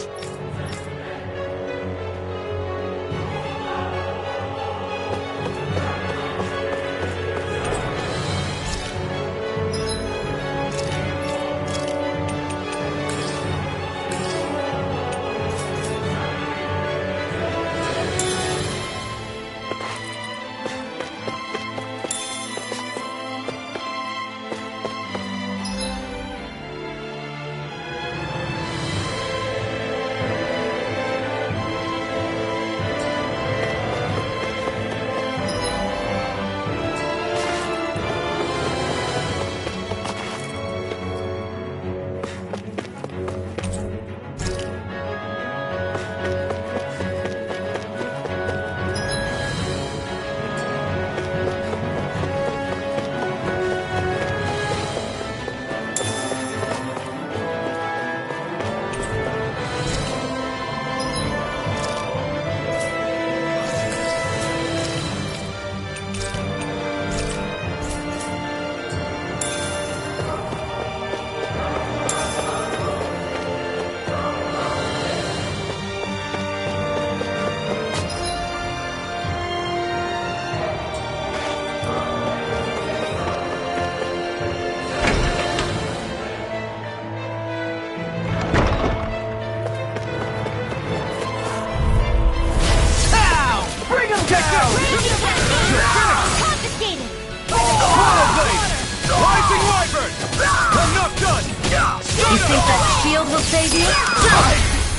shield will save you?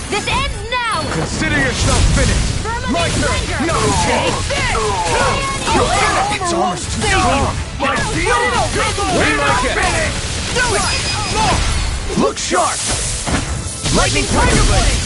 This ends now! Consider yourself finished! My turn! No! Take this! You're finished! It's almost too strong! My shield! We like it! Do it! Look sharp! Lightning Tiger Blade!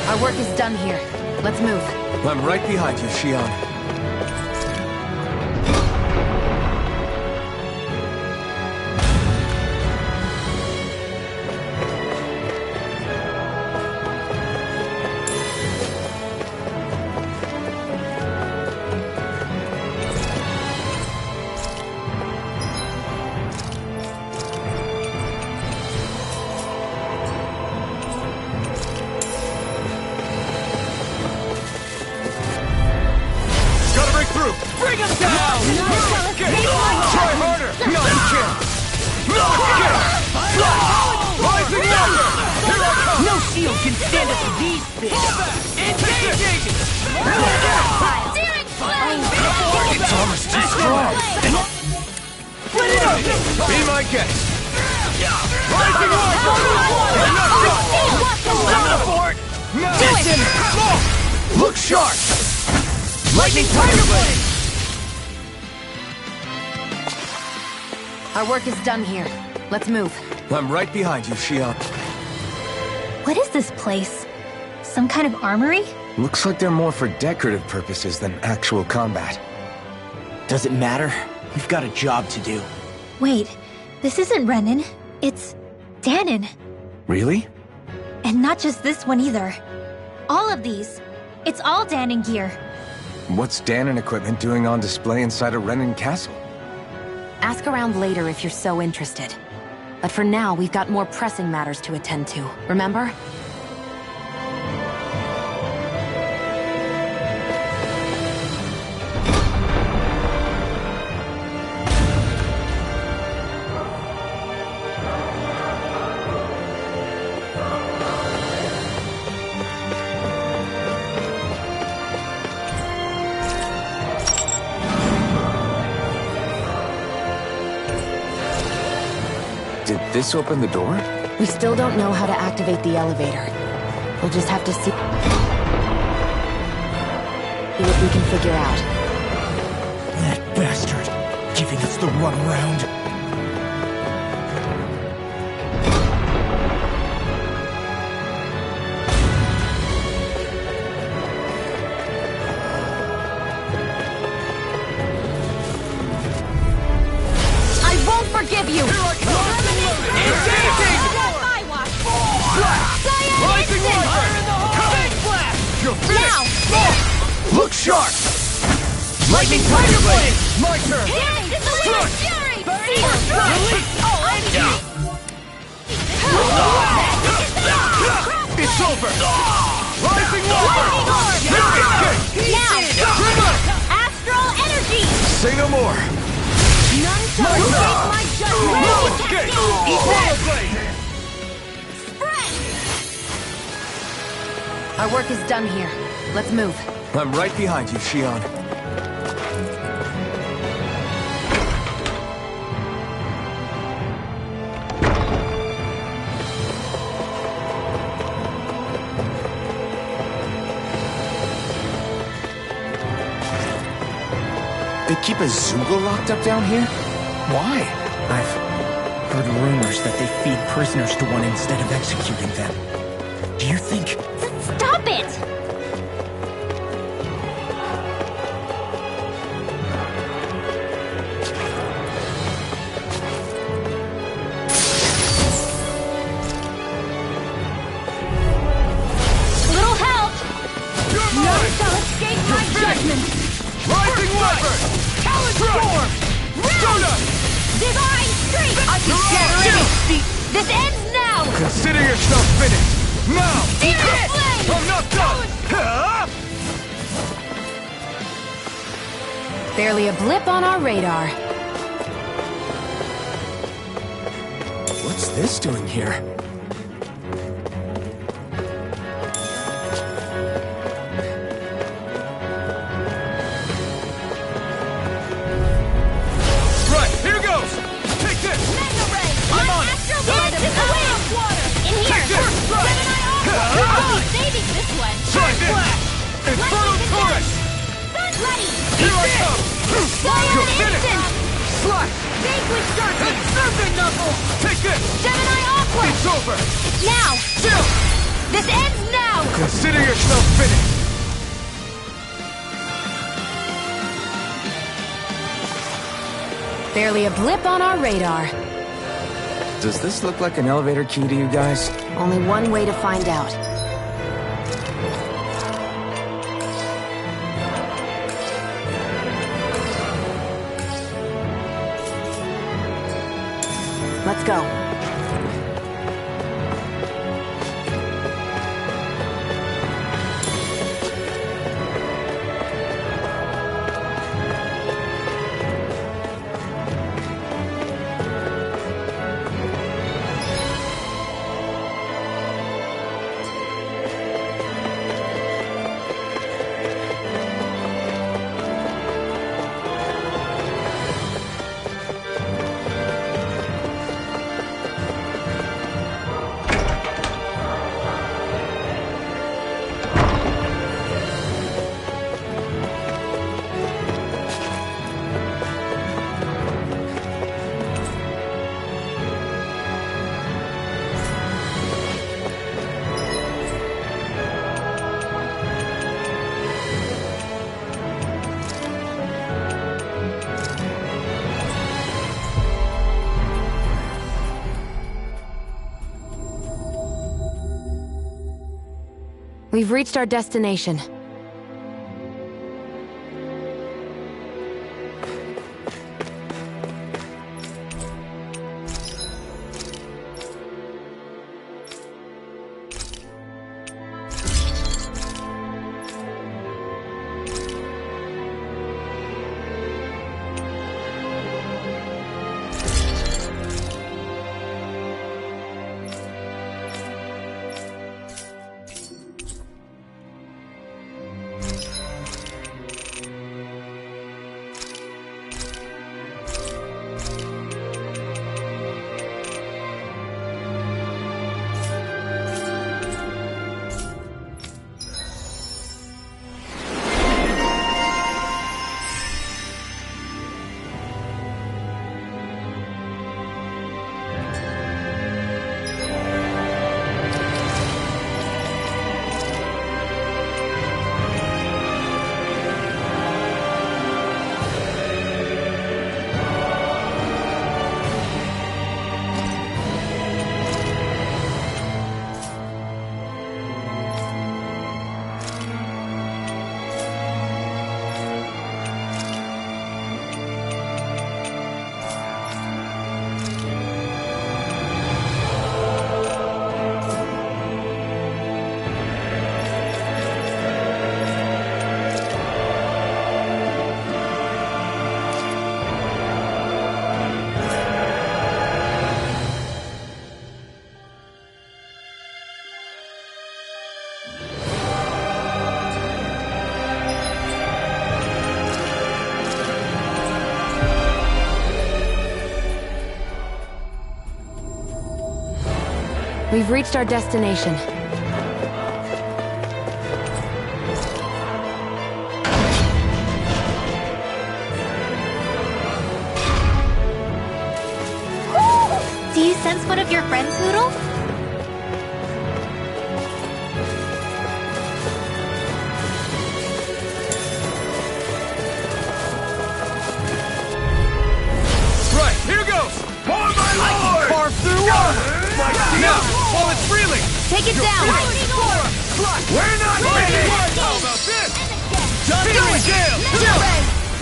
Our work is done here. Let's move. I'm right behind you, Shion. Bring him down! Try harder! No kill! No kill! Rising Thunder! Here I come! No shield can stand up to these things! Engaging! It's almost too strong. Let it up! Be my guest! Rising Thunder! Enough for it! Now! Look sharp! Lightning Tiger Blade! Our work is done here. Let's move. I'm right behind you, Shion. What is this place? Some kind of armory? Looks like they're more for decorative purposes than actual combat. Does it matter? We've got a job to do. Wait, this isn't Renan. It's Danon. Really? And not just this one either. All of these. It's all Danon gear. What's Danon equipment doing on display inside a Renan castle? Ask around later if you're so interested. But for now, we've got more pressing matters to attend to, remember? Did this open the door? We still don't know how to activate the elevator. We'll just have to see what we can figure out. That bastard, giving us the runaround. I won't forgive you! Look sharp! Lightning Tiger Blade! My turn! It's over! Rising Astral energy! Say no more! None shall escape my judgment! Our work is done here. Let's move. I'm right behind you, Shion. They keep a Zoogle locked up down here? Why? I've heard rumors that they feed prisoners to one instead of executing them. Do you think... Stop it! Little help! None shall escape my judgment! Rising Weapon! Talon Storm! Donut! Divine Streak! I can shatter any feet! This ends now! Consider yourself finished! Now! Demon Flame! I'm not done! Barely a blip on our radar. What's this doing here? Right, here goes! Here I come! Fire Finish! instant! Slash! Vanquish Serpent! Serpent Knuckle! Take this! Gemini Aqua! It's over! Now! Chill! This ends now! Consider yourself finished! Barely a blip on our radar. Does this look like an elevator key to you guys? Only one way to find out. Let's go. We've reached our destination. We've reached our destination. Do you sense one of your friends, Hoodle? Right, here goes! For my lord! I can carve through water! Now, while it's freely! Take it down! We're not ready! How about this? Feeling jail!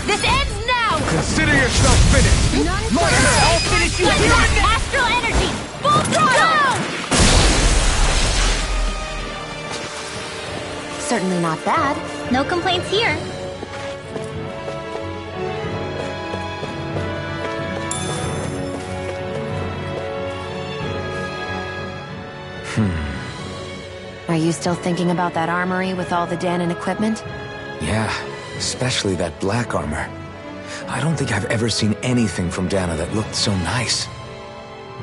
This ends now! Consider yourself finished! I'll finish you here! Astral energy! Full throttle! Certainly not bad. No complaints here. Are you still thinking about that armory with all the Danon equipment? Yeah, especially that black armor. I don't think I've ever seen anything from Dana that looked so nice.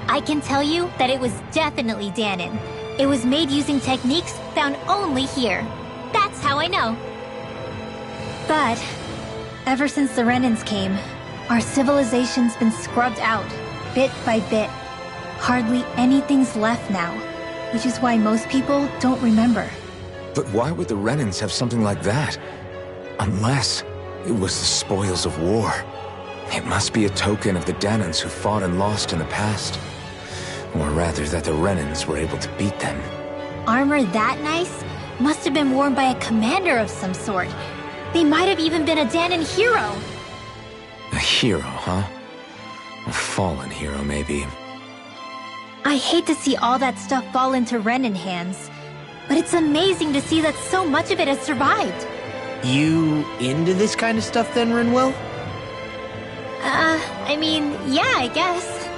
I can tell you that it was definitely Danon. It was made using techniques found only here. That's how I know. But Ever since the Renans came, our civilization's been scrubbed out, bit by bit. Hardly anything's left now, which is why most people don't remember. But why would the Renans have something like that? Unless it was the spoils of war. It must be a token of the Danans who fought and lost in the past. Or rather, that the Renans were able to beat them. Armor that nice must have been worn by a commander of some sort. They might have even been a Danan hero. A hero, huh? A fallen hero, maybe. I hate to see all that stuff fall into Renan hands, but it's amazing to see that so much of it has survived. You into this kind of stuff then, Rinwell? I mean, yeah, I guess.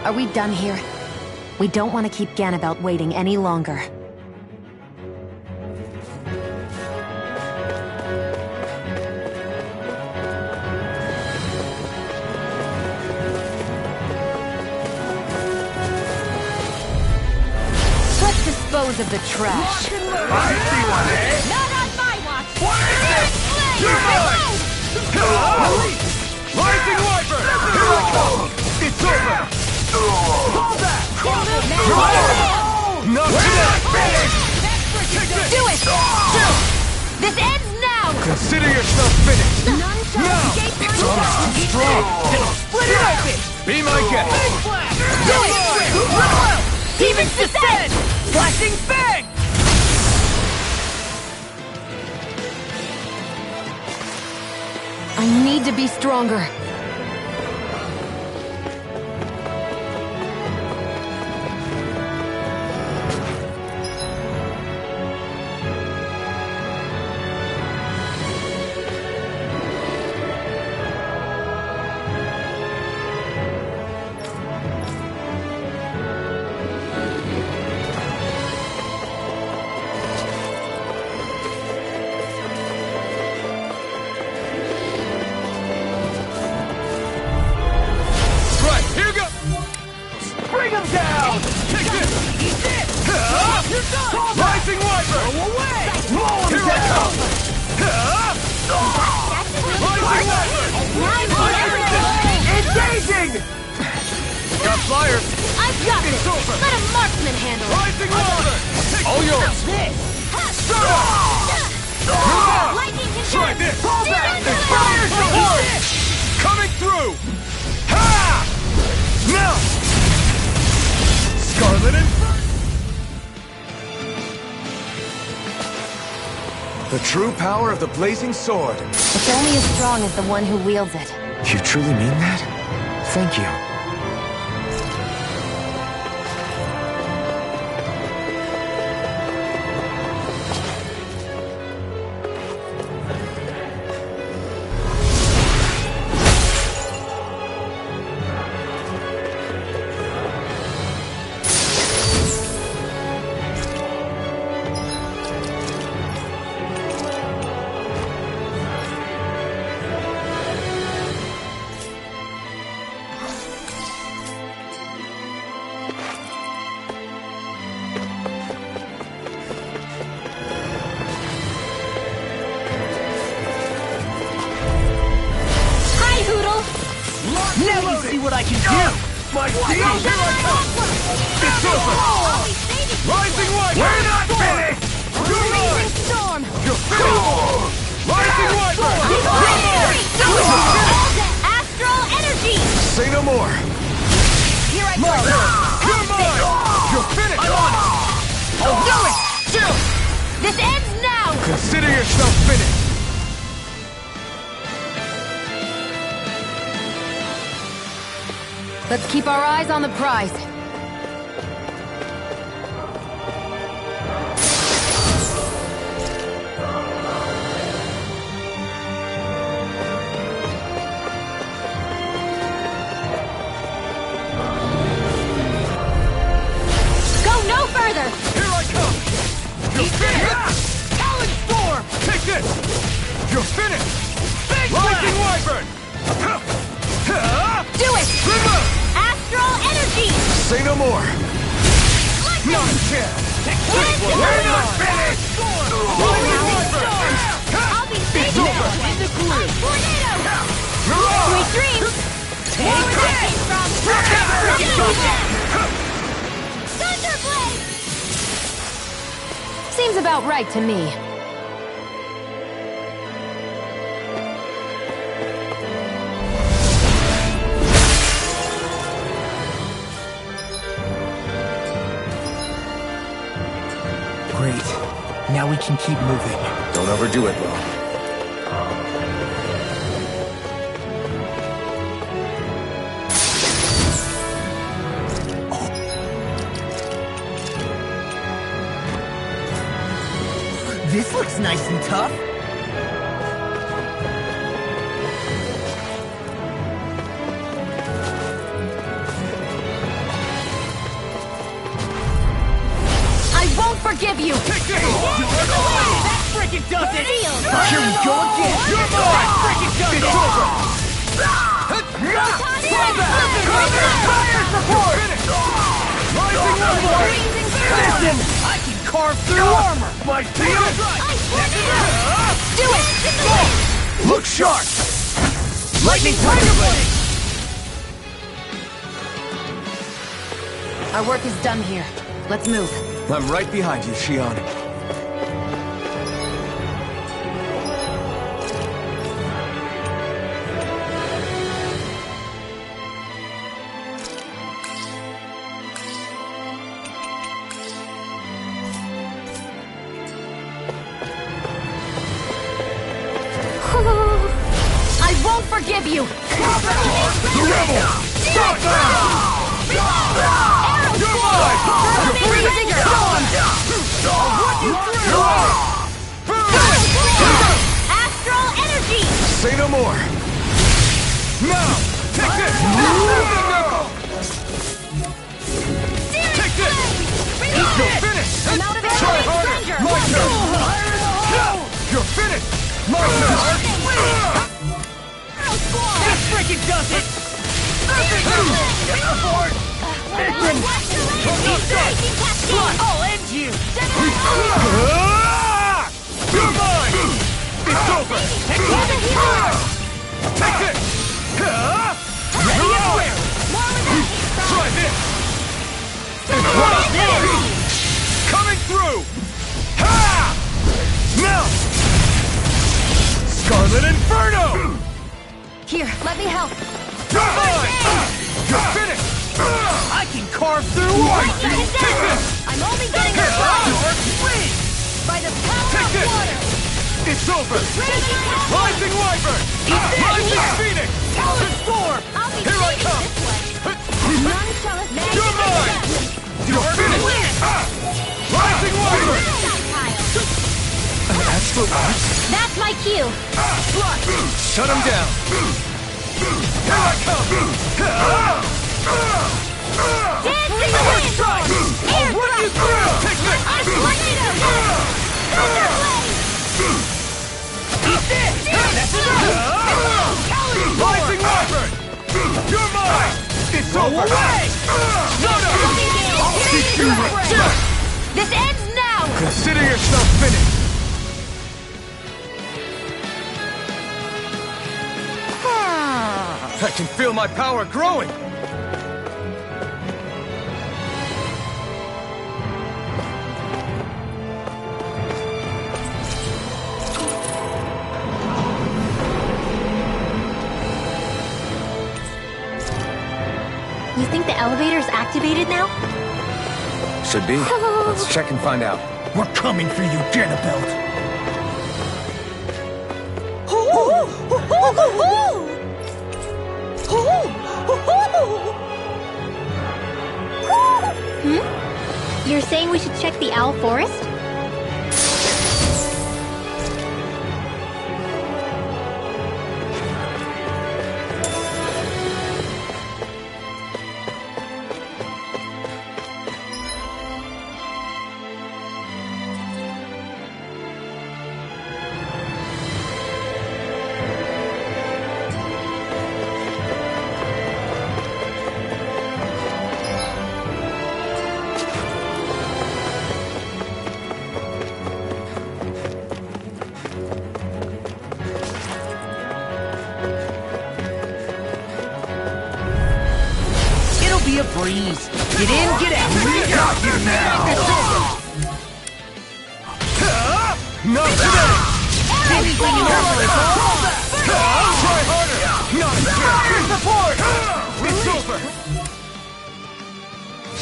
Are we done here? We don't want to keep Ganabelt waiting any longer. Let's dispose of the trash. I see one, eh? Not on my watch! What is this? You're mine! Rising Wyvern! Here I come! It's over! Hold that! Not today! Do it! This ends now! Consider yourself finished! None shall escape my wrath! Strong! Split it open! Be my guest! Do it! Demons descend! Flashing fang! I need to be stronger. Rising Wyvern! Go away! Here I come! Rising Wyvern! Engaging! Got flyers! I've got It's this! over! Let a marksman handle it! Rising Wyvern! All yours! Lightning can Try dance! this! It's fire support! Coming through! Ha! Now! Scarlet and... The true power of the blazing sword. It's only as strong as the one who wields it. You truly mean that? Thank you. Now you see what I can do! My steel, here I come! It's over! Rising Wyvern! We're not finished! You're mine! Storm! You're finished! Rising Wyvern! You're mine! Astral energy! Say no more! Here I My go! turn! You're mine! You're finished! I'll do it! Still! This ends now! Consider yourself finished! Let's keep our eyes on the prize. Go no further! Here I come! You're finished! Talon Storm! Take this! You're finished! Rising Wyvern! Do it! Astral energy! Say no more! Not a chance! We're not finished! Rising Wyvern! I'll be safe It's now! over! In the clear! Tornado! Sweet dreams! Take where that came from! Thunderblade! Seems about right to me. Great. Now we can keep moving. Don't overdo it, Will. This looks nice and tough. I won't forgive you! That frickin' does it! Here we go again. You're mine! That frickin' does it! Fire support! Listen! I can carve through armor! My deal? Do it! Look sharp! Lightning Tiger Blade! Our work is done here. Let's move. I'm right behind you, Shion. I won't forgive you! The rebel! Stop them! You're mine! Astral energy! Say no more! Now! Take this! Take this! You're finished! I'm out of Try energy harder! stranger! My turn! You're finished! My turn! This frickin' does it! I'll end you! You're mine! It's over! Take Take this! Ready and where? Try this! Coming through! Ha! Now! Scarlet Inferno! Here, let me help. You're mine! You're finished! I can carve through Right. Take this! I'm only getting a by the power Take of this! water. It's over! Rising Wyvern! Rising Phoenix! Talon Storm! I'll be Here I saving come! this way. None shall escape. You're mine! You're finished! Rising Wyvern! An astral arch? That's my cue. Shut him down! Here I come! Dance in the wind! Air thrust! Take this! Tornado! Thunderblade! Eat this! That's enough! Rising Wyvern! You're mine! It's over! No! I'll teach you respect! This ends now! Consider yourself finished! I can feel my power growing! You think the elevator's activated now? Should be. Let's check and find out. We're coming for you, Janabelt. You're saying we should check the Owl Forest? Get out! Got you now! It's over! Not today! Everything in order is all back! Try harder! Not today! Here's the board! It's over!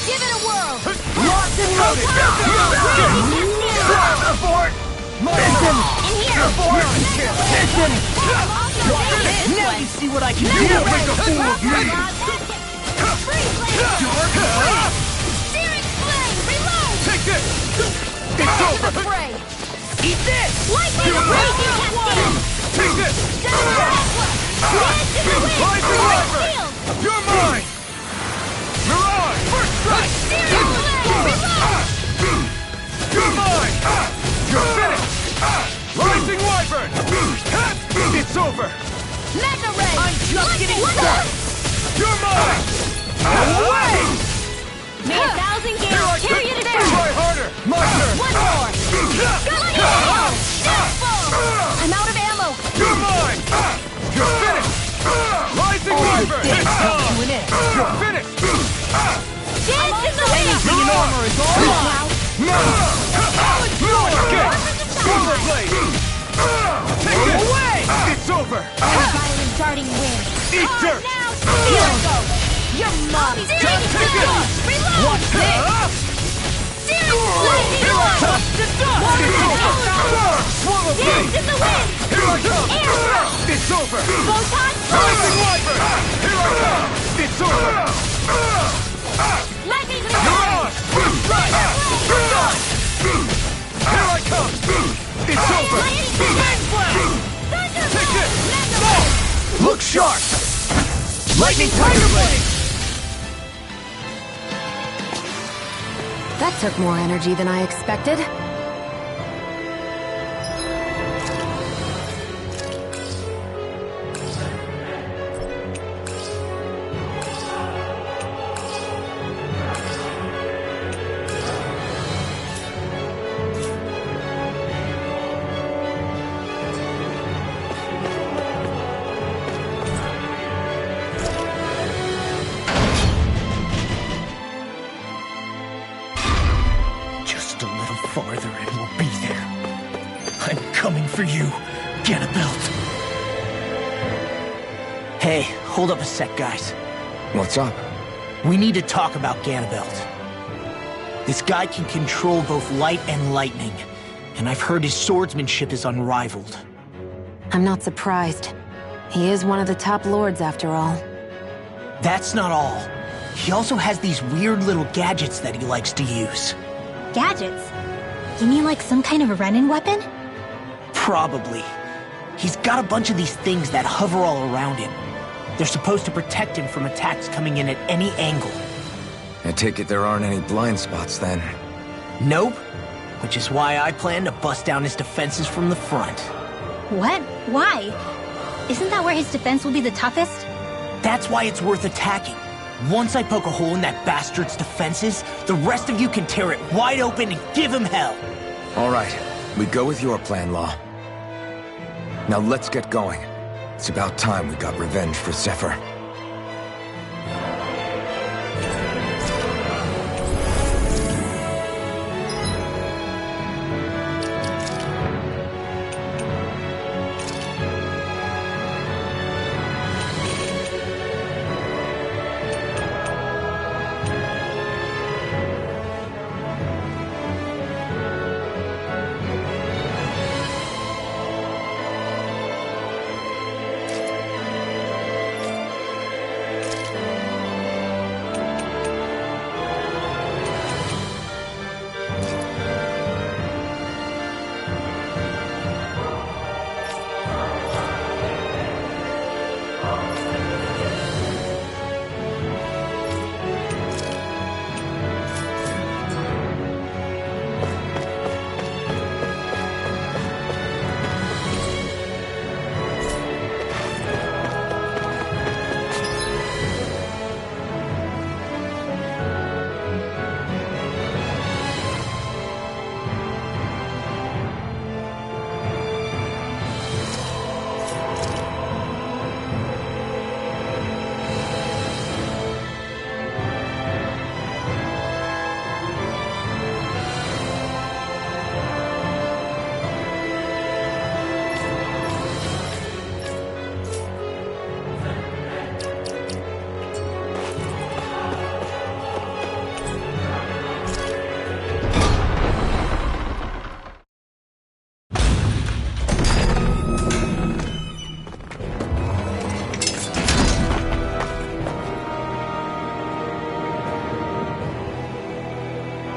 Give it a whirl! Locked and loaded! Abort! Listen! In here! Abort! Listen! Now you see what I can You do! won't make a fool of me! Searing flame! Reload! Take this! It's over! Eat this! Lightning blazing cascade! Take this! Dance in the wind! Rising Wyvern! Shield! You're mine! Mirage! First strike! Searing flame! Reload! You're mine! You're finished! Rising Wyvern! It's over! Mega ray! I'm just getting started! You're mine! Away! May 1,000 Here I gales carry you to there! Try harder! My turn! One more! I'm out of ammo! You're mine! You're finished! Rising Wyvern! Dance It's comes on! to an end! You're finished! Dance in the wind! Anything in armor is all Now! No! No escape! Solar Blade! Take this! Away! It's over! Violent darting wind! Eat dirt! Now! Here I go! You're mine! Searing Take it! flame! Reload! Watch this! Searing flame! Here I come! The dust! It's over! Swallow Dance Blade! in the wind! Here I come! Air thrust! It's over! Photon Rising blast! Wyvern! Here I come! It's over! Lightning Mirage! First strike! You're done! Here I come! It's over! Take this! Look sharp! Lightning Tiger Blade! That took more energy than I expected. Just a little farther and we'll be there. I'm coming for you, Ganabelt. Hey, hold up a sec, guys. What's up? We need to talk about Ganabelt. This guy can control both light and lightning, and I've heard his swordsmanship is unrivaled. I'm not surprised. He is one of the top lords after all. That's not all. He also has these weird little gadgets that he likes to use. Gadgets? You mean like some kind of Renin weapon? Probably. He's got a bunch of these things that hover all around him. They're supposed to protect him from attacks coming in at any angle. I take it there aren't any blind spots then. Nope. Which is why I plan to bust down his defenses from the front. What? Why? Isn't that where his defense will be the toughest? That's why it's worth attacking. Once I poke a hole in that bastard's defenses, the rest of you can tear it wide open and give him hell. All right, we go with your plan, Law. Now let's get going. It's about time we got revenge for Zephyr.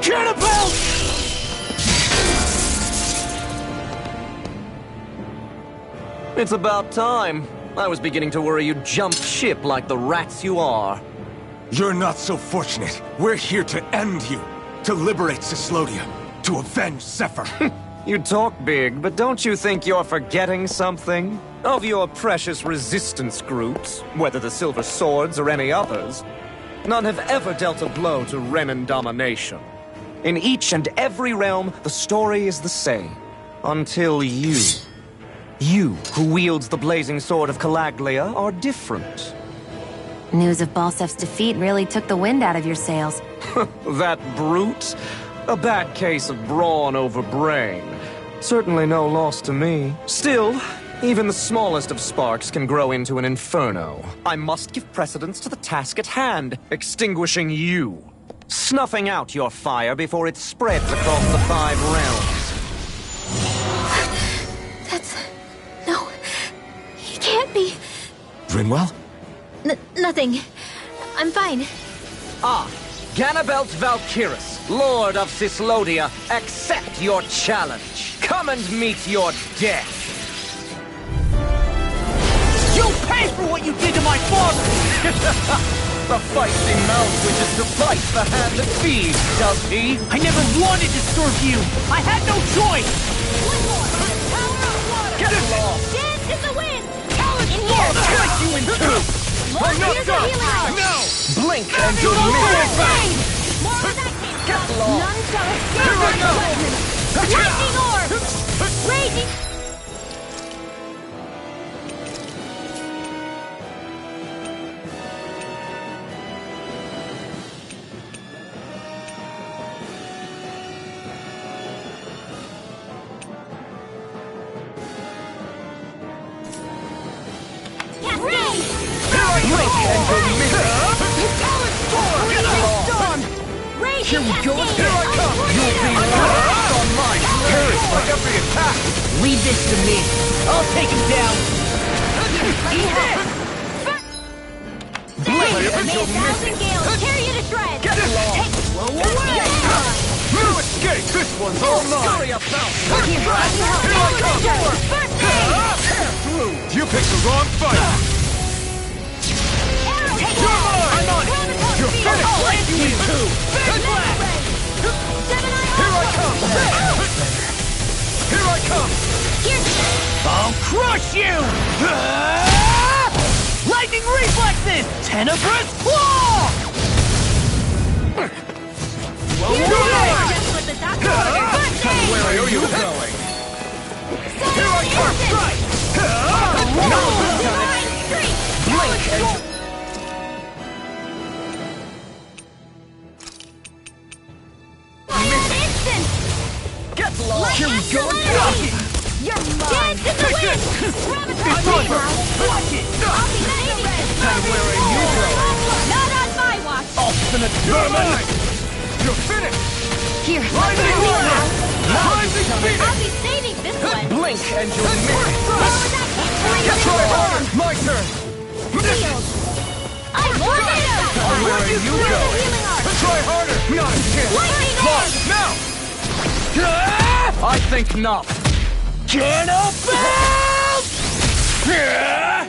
Cannibal! It's about time. I was beginning to worry you'd jumped ship like the rats you are. You're not so fortunate. We're here to end you. To liberate Cyslodia. To avenge Zephyr. You talk big, but don't you think you're forgetting something? Of your precious resistance groups, whether the Silver Swords or any others, none have ever dealt a blow to Renan domination. In each and every realm, the story is the same. Until you. You, who wields the blazing sword of Calaglia, are different. News of Balsef's defeat really took the wind out of your sails. That brute? A bad case of brawn over brain. Certainly no loss to me. Still, even the smallest of sparks can grow into an inferno. I must give precedence to the task at hand, extinguishing you. Snuffing out your fire before it spreads across the 5 realms. No, he can't be. Rinwell? Nothing. I'm fine. Ah, Ganabelt Valkyrus, Lord of Cyslodia, accept your challenge. Come and meet your death. You'll pay for what you did to my father! The feisty mouth wishes to fight the hand that feeds, does he? I never wanted to serve you! I had no choice! One more! Power of water! Get lost! Dance in the wind! In here! Cut you in two! More here's a healing art! Now! Blink and you'll miss! More of that came Get from. lost! None shall escape Here I my go! judgment! Lightning orb! Raging! Here we go! Here I come! You'll be last on my spirit for every attack! Leave this to me. I'll take him down. Blink and May a you'll miss thousand it! gales tear you to shreds! Get lost! Blow away! No escape! This one's all mine! Scurry about! Here I come! First aid! Tear through! You picked the wrong fight! You're mine! I'm on it! You're finished! I'll let you in too! Here I come! Here I come! I'll crush you! Lightning reflexes! Tenebrous claw! Just what the doctor ordered! First aid! Where are you going? Here I come! Strike! Divine streak! Blink and... Instant! Get lost! Here we go! You're mine! Dance in the wind! It's over! Watch it! I'll be saving this! And where are you going? Not on my watch! Obstinate vermin! You're finished! Here, Rising water! Rising I'll phoenix! be saving this one! Blink and you'll miss it! Get Try harder! My turn! I want it! Where are you going? Try harder! Not a chance! Lightning Lost! Now! I think not.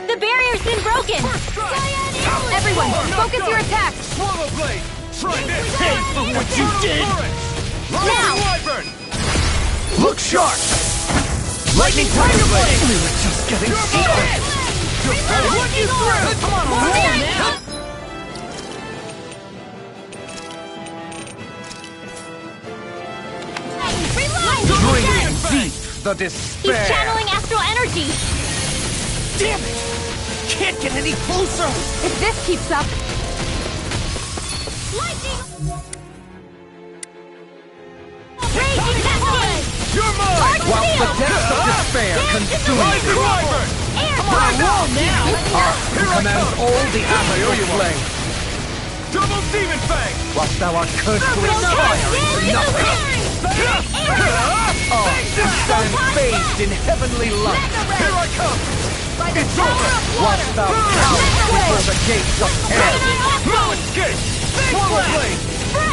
The barrier's been broken! everyone, focus your attacks! Swallow blade! Try this! Pay for what you did! Now! Wyvern! Look sharp! Lightning tiger blade! We were just getting started! What you through? Come on, roll now! Bringing deep the He's despair! channeling astral energy! Damn it! Can't get any closer! If this keeps up, Lightning! Raging cascade! You're mine! While the depths of despair consume Rising you, Wyvern! Come on, roll now! who commands all the Aether flame, Double Demon Fang! whilst thou art cursed to expire into nothing! You stand bathed in heavenly light, Here I come! it's over, whilst thou cowers before the gates of hell! No escape! Swallow blade!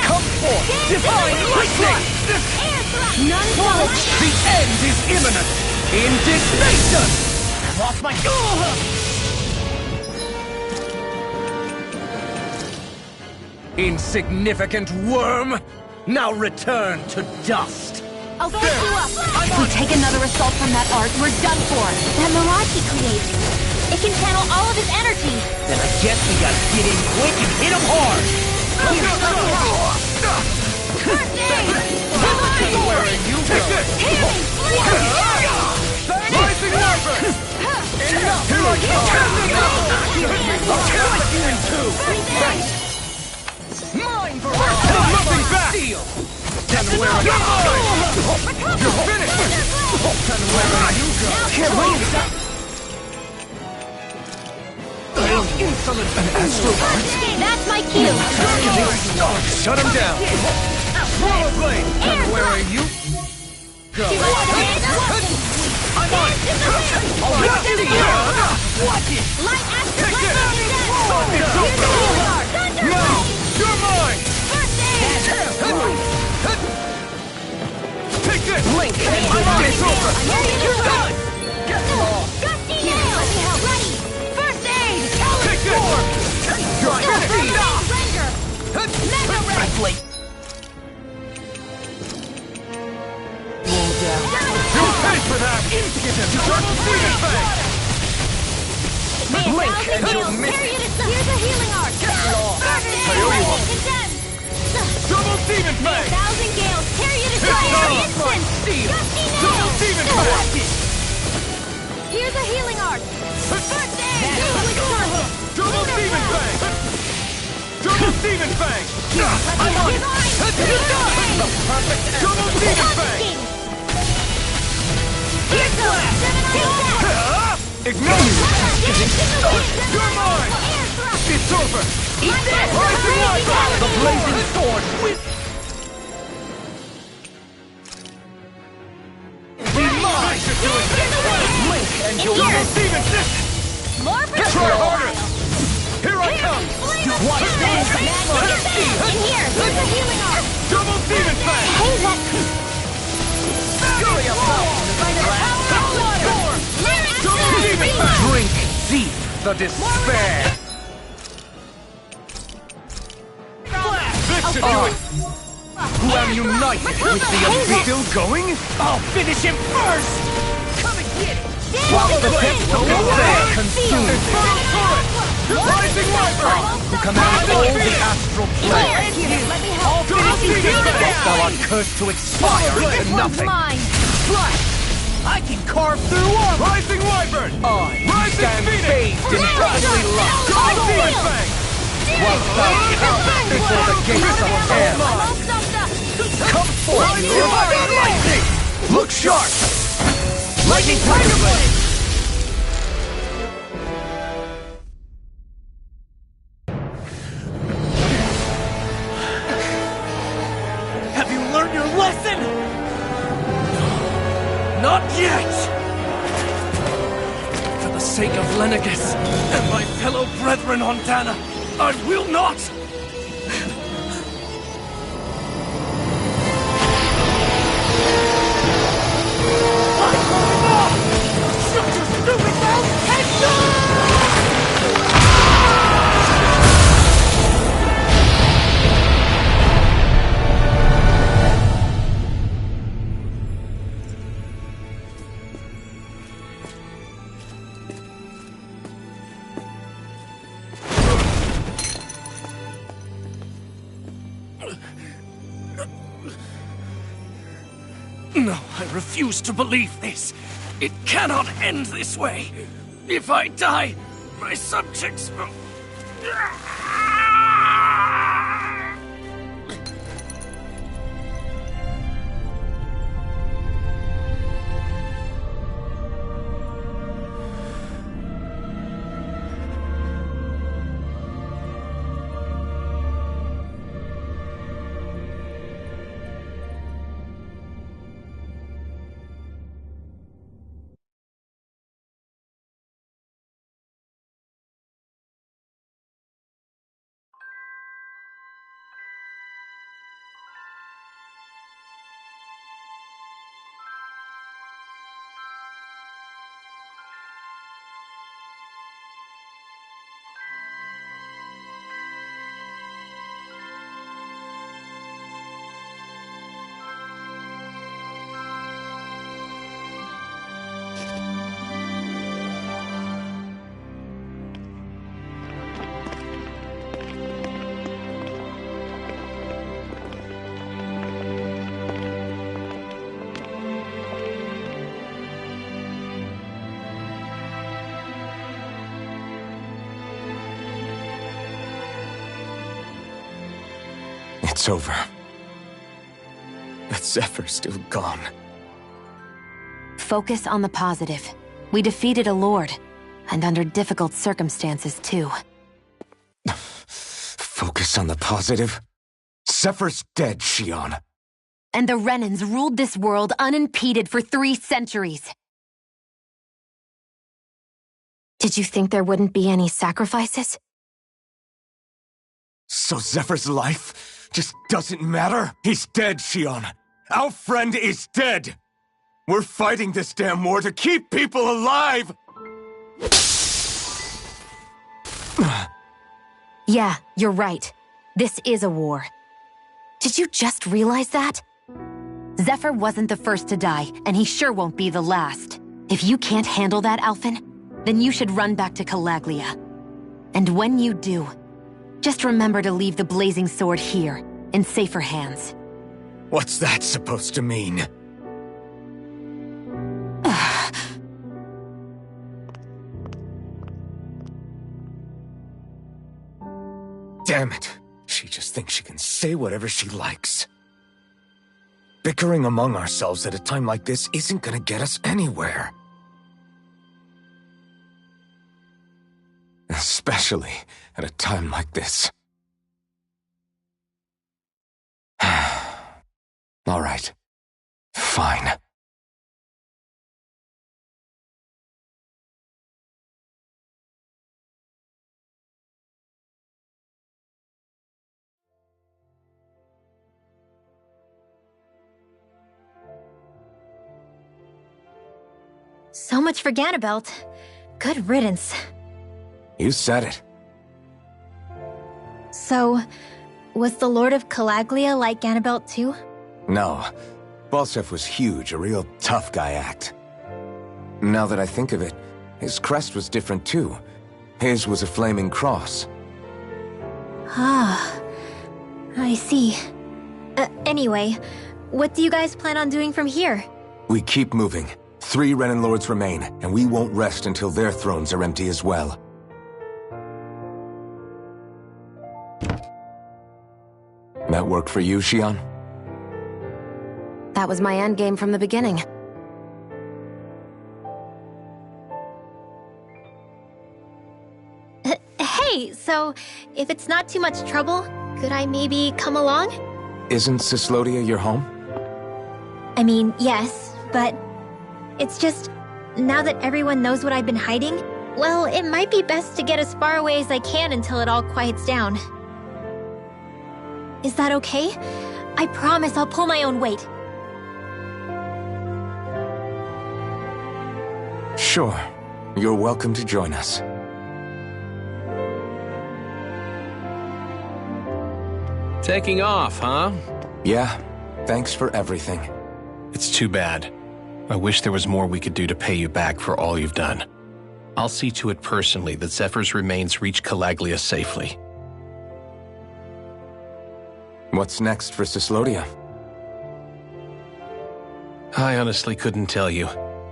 Come forth, divine light! None follow. The end is imminent! Indignation! I lost my... Insignificant worm! Now return to dust! I'll pick you up. If we take another assault from that art, we're done for. That mirage he creates. It can channel all of his energy. Then I guess we gotta get in quick and hit him hard! Where are you going? Rising Wyvern! Here I come! I'll cut you in two! Mine for all! Nothing back! And where are you going? You're finished! And where are you going? Insolent! An astral art? That's my cue. Shut him down! Rollerblade! And where are you? Go! I'm on! Watch it! Light after Take it! light. It's over! Now! You're mine! First aid. Take this! Link! It's over! You're done. Get lost! Gusty nail. Ready. First aid. Take this! You're finished! Render. Mega red. I'm late. You'll pay for that! Impudent! Double Demon Fang! Link and you'll miss it. Here's a healing art. First aid. I owe you one. Condemned. Double Demon Fang! 1,000 gales. Carry it It's aside. on! Instant. Steel! Gusty Double nail. Demon Fang! Here's a healing art. First aid. Double Demon Fang! Double Demon Fang! I'm on it! You're done! Perfect! Double Demon Fang! Here's the Ignite! You're mine! It's over! Eat this! Rising Wyvern! The blazing sword with... Be mine! Link and you'll miss Demon Fist! More for Try harder! Here I come! Watch this! In here! Here's a healing art! Double Demon Fang! Fury of Double Demon Fang! Drink deep the despair! This should do it! Who am united with the abyss! Still going? I'll finish him first! Come and get it! While the pit will be there consumed! Infernal Turret! Rising Wyvern! Who commands all the astral plane! All finish you! Thou art cursed to expire into nothing! Flash! I can carve through armor! Rising Wyvern! I stand bathed in godly love! Double Demon Fang! Whilst thou cowerest before the gates of hell! Come forth, divine lightning! Look sharp! Lightning Tiger Blade! Have you learned your lesson? Not yet! For the sake of Lenegus and my fellow brethren on Dana, I will not! No, I refuse to believe this. It cannot end this way. If I die, my subjects will... It's over. But Zephyr's still gone. Focus on the positive. We defeated a lord, and under difficult circumstances, too. Focus on the positive? Zephyr's dead, Xion. And the Renans ruled this world unimpeded for 3 centuries. Did you think there wouldn't be any sacrifices? So Zephyr's life just doesn't matter? He's dead, Xion. Our friend is dead. We're fighting this damn war to keep people alive! Yeah, you're right. This is a war. Did you just realize that? Zephyr wasn't the first to die, and he sure won't be the last. If you can't handle that, Alphen, then you should run back to Calaglia. And when you do, just remember to leave the blazing sword here, in safer hands. What's that supposed to mean? Damn it. She just thinks she can say whatever she likes. Bickering among ourselves at a time like this isn't gonna get us anywhere. Especially at a time like this. All right. Fine. So much for Ganabelt. Good riddance. You said it. So, was the Lord of Calaglia like Ganabelt too? No. Balsef was huge, a real tough guy act. Now that I think of it, his crest was different too. His was a flaming cross. Ah, I see. Anyway, what do you guys plan on doing from here? We keep moving. 3 Renan Lords remain, and we won't rest until their thrones are empty as well. That work for you, Xion? That was my endgame from the beginning. Hey, so if it's not too much trouble, could I maybe come along? Isn't Cyslodia your home? I mean, yes, but it's just, now that everyone knows what I've been hiding, well, it might be best to get as far away as I can until it all quiets down. Is that okay? I promise I'll pull my own weight. Sure. You're welcome to join us. Taking off, huh? Yeah. Thanks for everything. It's too bad. I wish there was more we could do to pay you back for all you've done. I'll see to it personally that Zephyr's remains reach Calaglia safely. What's next for Cyslodia? I honestly couldn't tell you.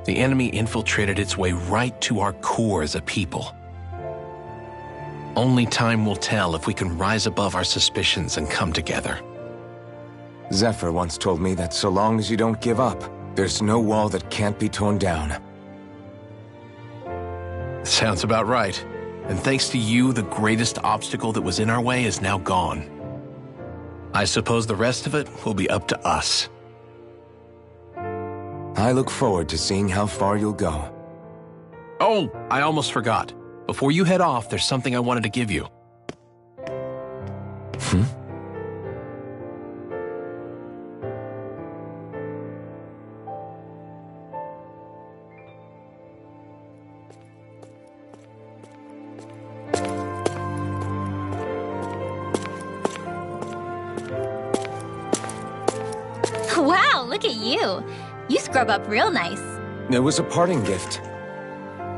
The enemy infiltrated its way right to our core as a people. Only time will tell if we can rise above our suspicions and come together. Zephyr once told me that so long as you don't give up, there's no wall that can't be torn down. Sounds about right. And thanks to you, the greatest obstacle that was in our way is now gone. I suppose the rest of it will be up to us. I look forward to seeing how far you'll go. Oh, I almost forgot. Before you head off, there's something I wanted to give you. Wow, look at you. You scrub up real nice. It was a parting gift.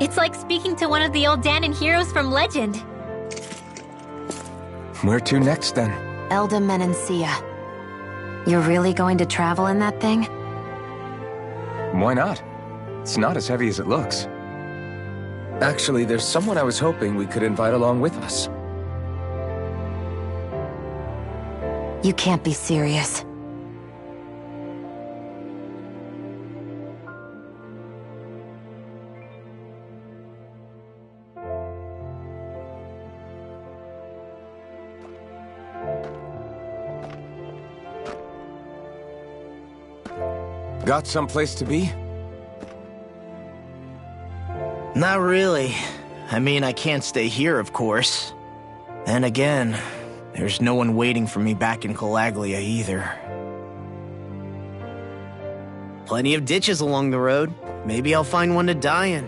It's like speaking to one of the old Danon heroes from legend. Where to next, then? Elda Menancia. You're really going to travel in that thing? Why not? It's not as heavy as it looks. Actually, there's someone I was hoping we could invite along with us. You can't be serious. Got someplace to be? Not really. I mean, I can't stay here, of course. Then again, there's no one waiting for me back in Calaglia either. Plenty of ditches along the road. Maybe I'll find one to die in.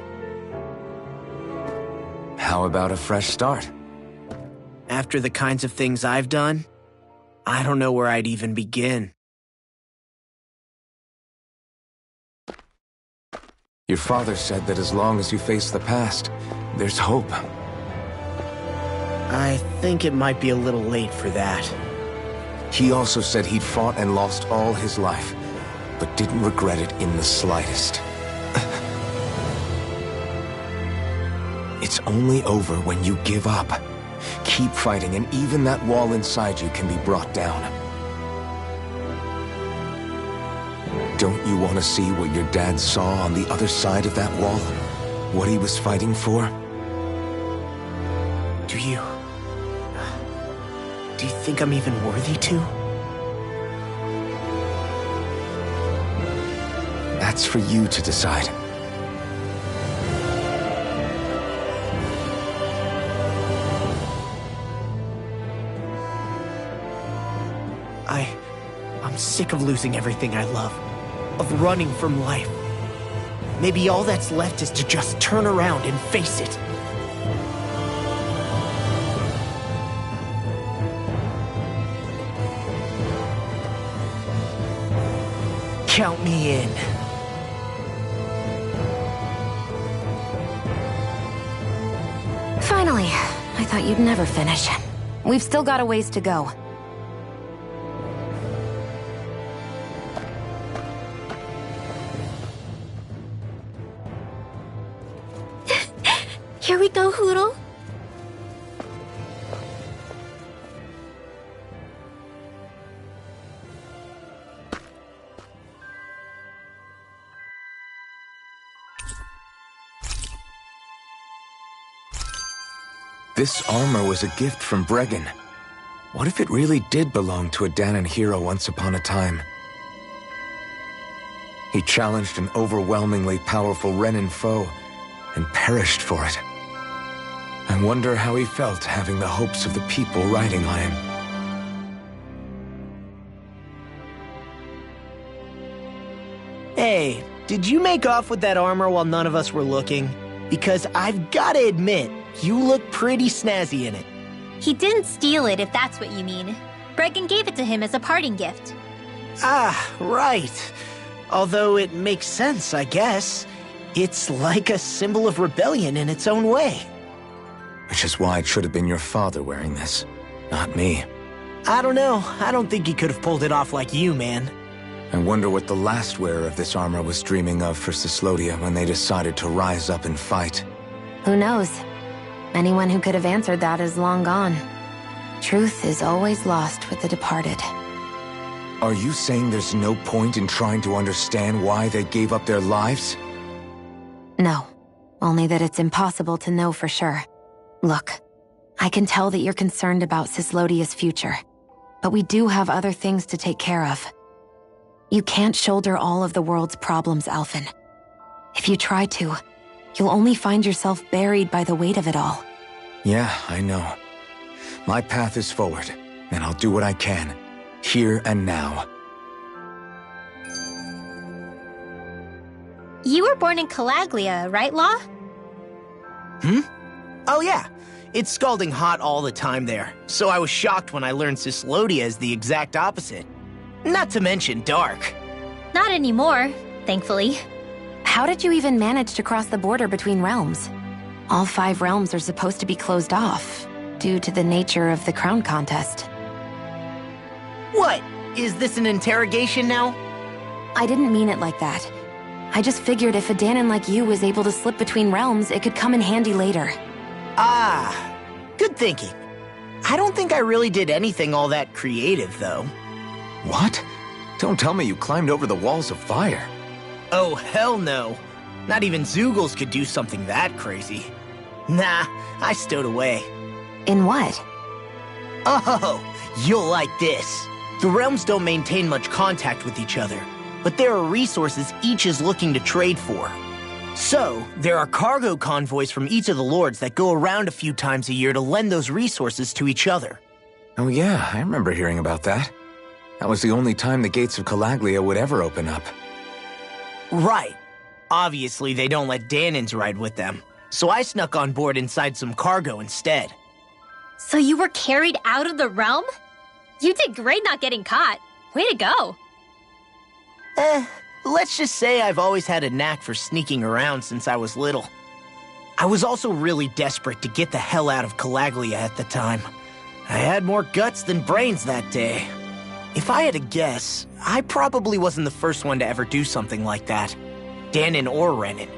How about a fresh start? After the kinds of things I've done, I don't know where I'd even begin. Your father said that as long as you face the past, there's hope. I think it might be a little late for that. He also said he'd fought and lost all his life, but didn't regret it in the slightest. It's only over when you give up. Keep fighting, and even that wall inside you can be brought down. Don't you want to see what your dad saw on the other side of that wall? What he was fighting for? Do you think I'm even worthy to? That's for you to decide. I'm sick of losing everything I love. Of running from life. Maybe all that's left is to just turn around and face it. Count me in. Finally. I thought you'd never finish. We've still got a ways to go. Here we go, Hoodle. This armor was a gift from Bregan. What if it really did belong to a Danon hero once upon a time? He challenged an overwhelmingly powerful Renin foe and perished for it. I wonder how he felt having the hopes of the people riding on him. Hey, did you make off with that armor while none of us were looking? Because I've gotta admit, you look pretty snazzy in it. He didn't steal it, if that's what you mean. Bregan gave it to him as a parting gift. Ah, right. Although it makes sense, I guess. It's like a symbol of rebellion in its own way. Which is why it should have been your father wearing this, not me. I don't know. I don't think he could have pulled it off like you, man. I wonder what the last wearer of this armor was dreaming of for Cyslodia when they decided to rise up and fight. Who knows? Anyone who could have answered that is long gone. Truth is always lost with the departed. Are you saying there's no point in trying to understand why they gave up their lives? No. Only that it's impossible to know for sure. Look, I can tell that you're concerned about Cyslodia's future, but we do have other things to take care of. You can't shoulder all of the world's problems, Alphen. If you try to, you'll only find yourself buried by the weight of it all. Yeah, I know. My path is forward, and I'll do what I can, here and now. You were born in Calaglia, right, Law? Oh yeah. It's scalding hot all the time there, so I was shocked when I learned Cyslodia is the exact opposite. Not to mention dark. Not anymore, thankfully. How did you even manage to cross the border between realms? All 5 realms are supposed to be closed off, due to the nature of the crown contest. What? Is this an interrogation now? I didn't mean it like that. I just figured if a Danon like you was able to slip between realms, it could come in handy later. Ah, good thinking. I don't think I really did anything all that creative, though. What? Don't tell me you climbed over the walls of fire. Oh, hell no. Not even Zoogles could do something that crazy. Nah, I stowed away. In what? Oh, you'll like this. The realms don't maintain much contact with each other, but there are resources each is looking to trade for. So, there are cargo convoys from each of the lords that go around a few times a year to lend those resources to each other. Oh yeah, I remember hearing about that. That was the only time the gates of Calaglia would ever open up. Right. Obviously, they don't let Danins ride with them, so I snuck on board inside some cargo instead. So you were carried out of the realm? You did great not getting caught. Way to go. Let's just say I've always had a knack for sneaking around since I was little. I was also really desperate to get the hell out of Calaglia at the time. I had more guts than brains that day. If I had to guess, I probably wasn't the first one to ever do something like that. Danon or Renan.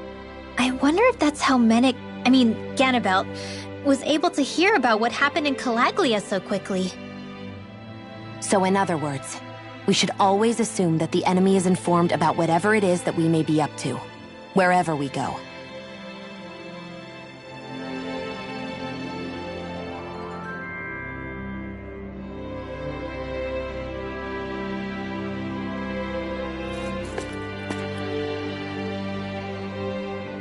I wonder if that's how Ganabelt, was able to hear about what happened in Calaglia so quickly. So in other words, we should always assume that the enemy is informed about whatever it is that we may be up to, wherever we go.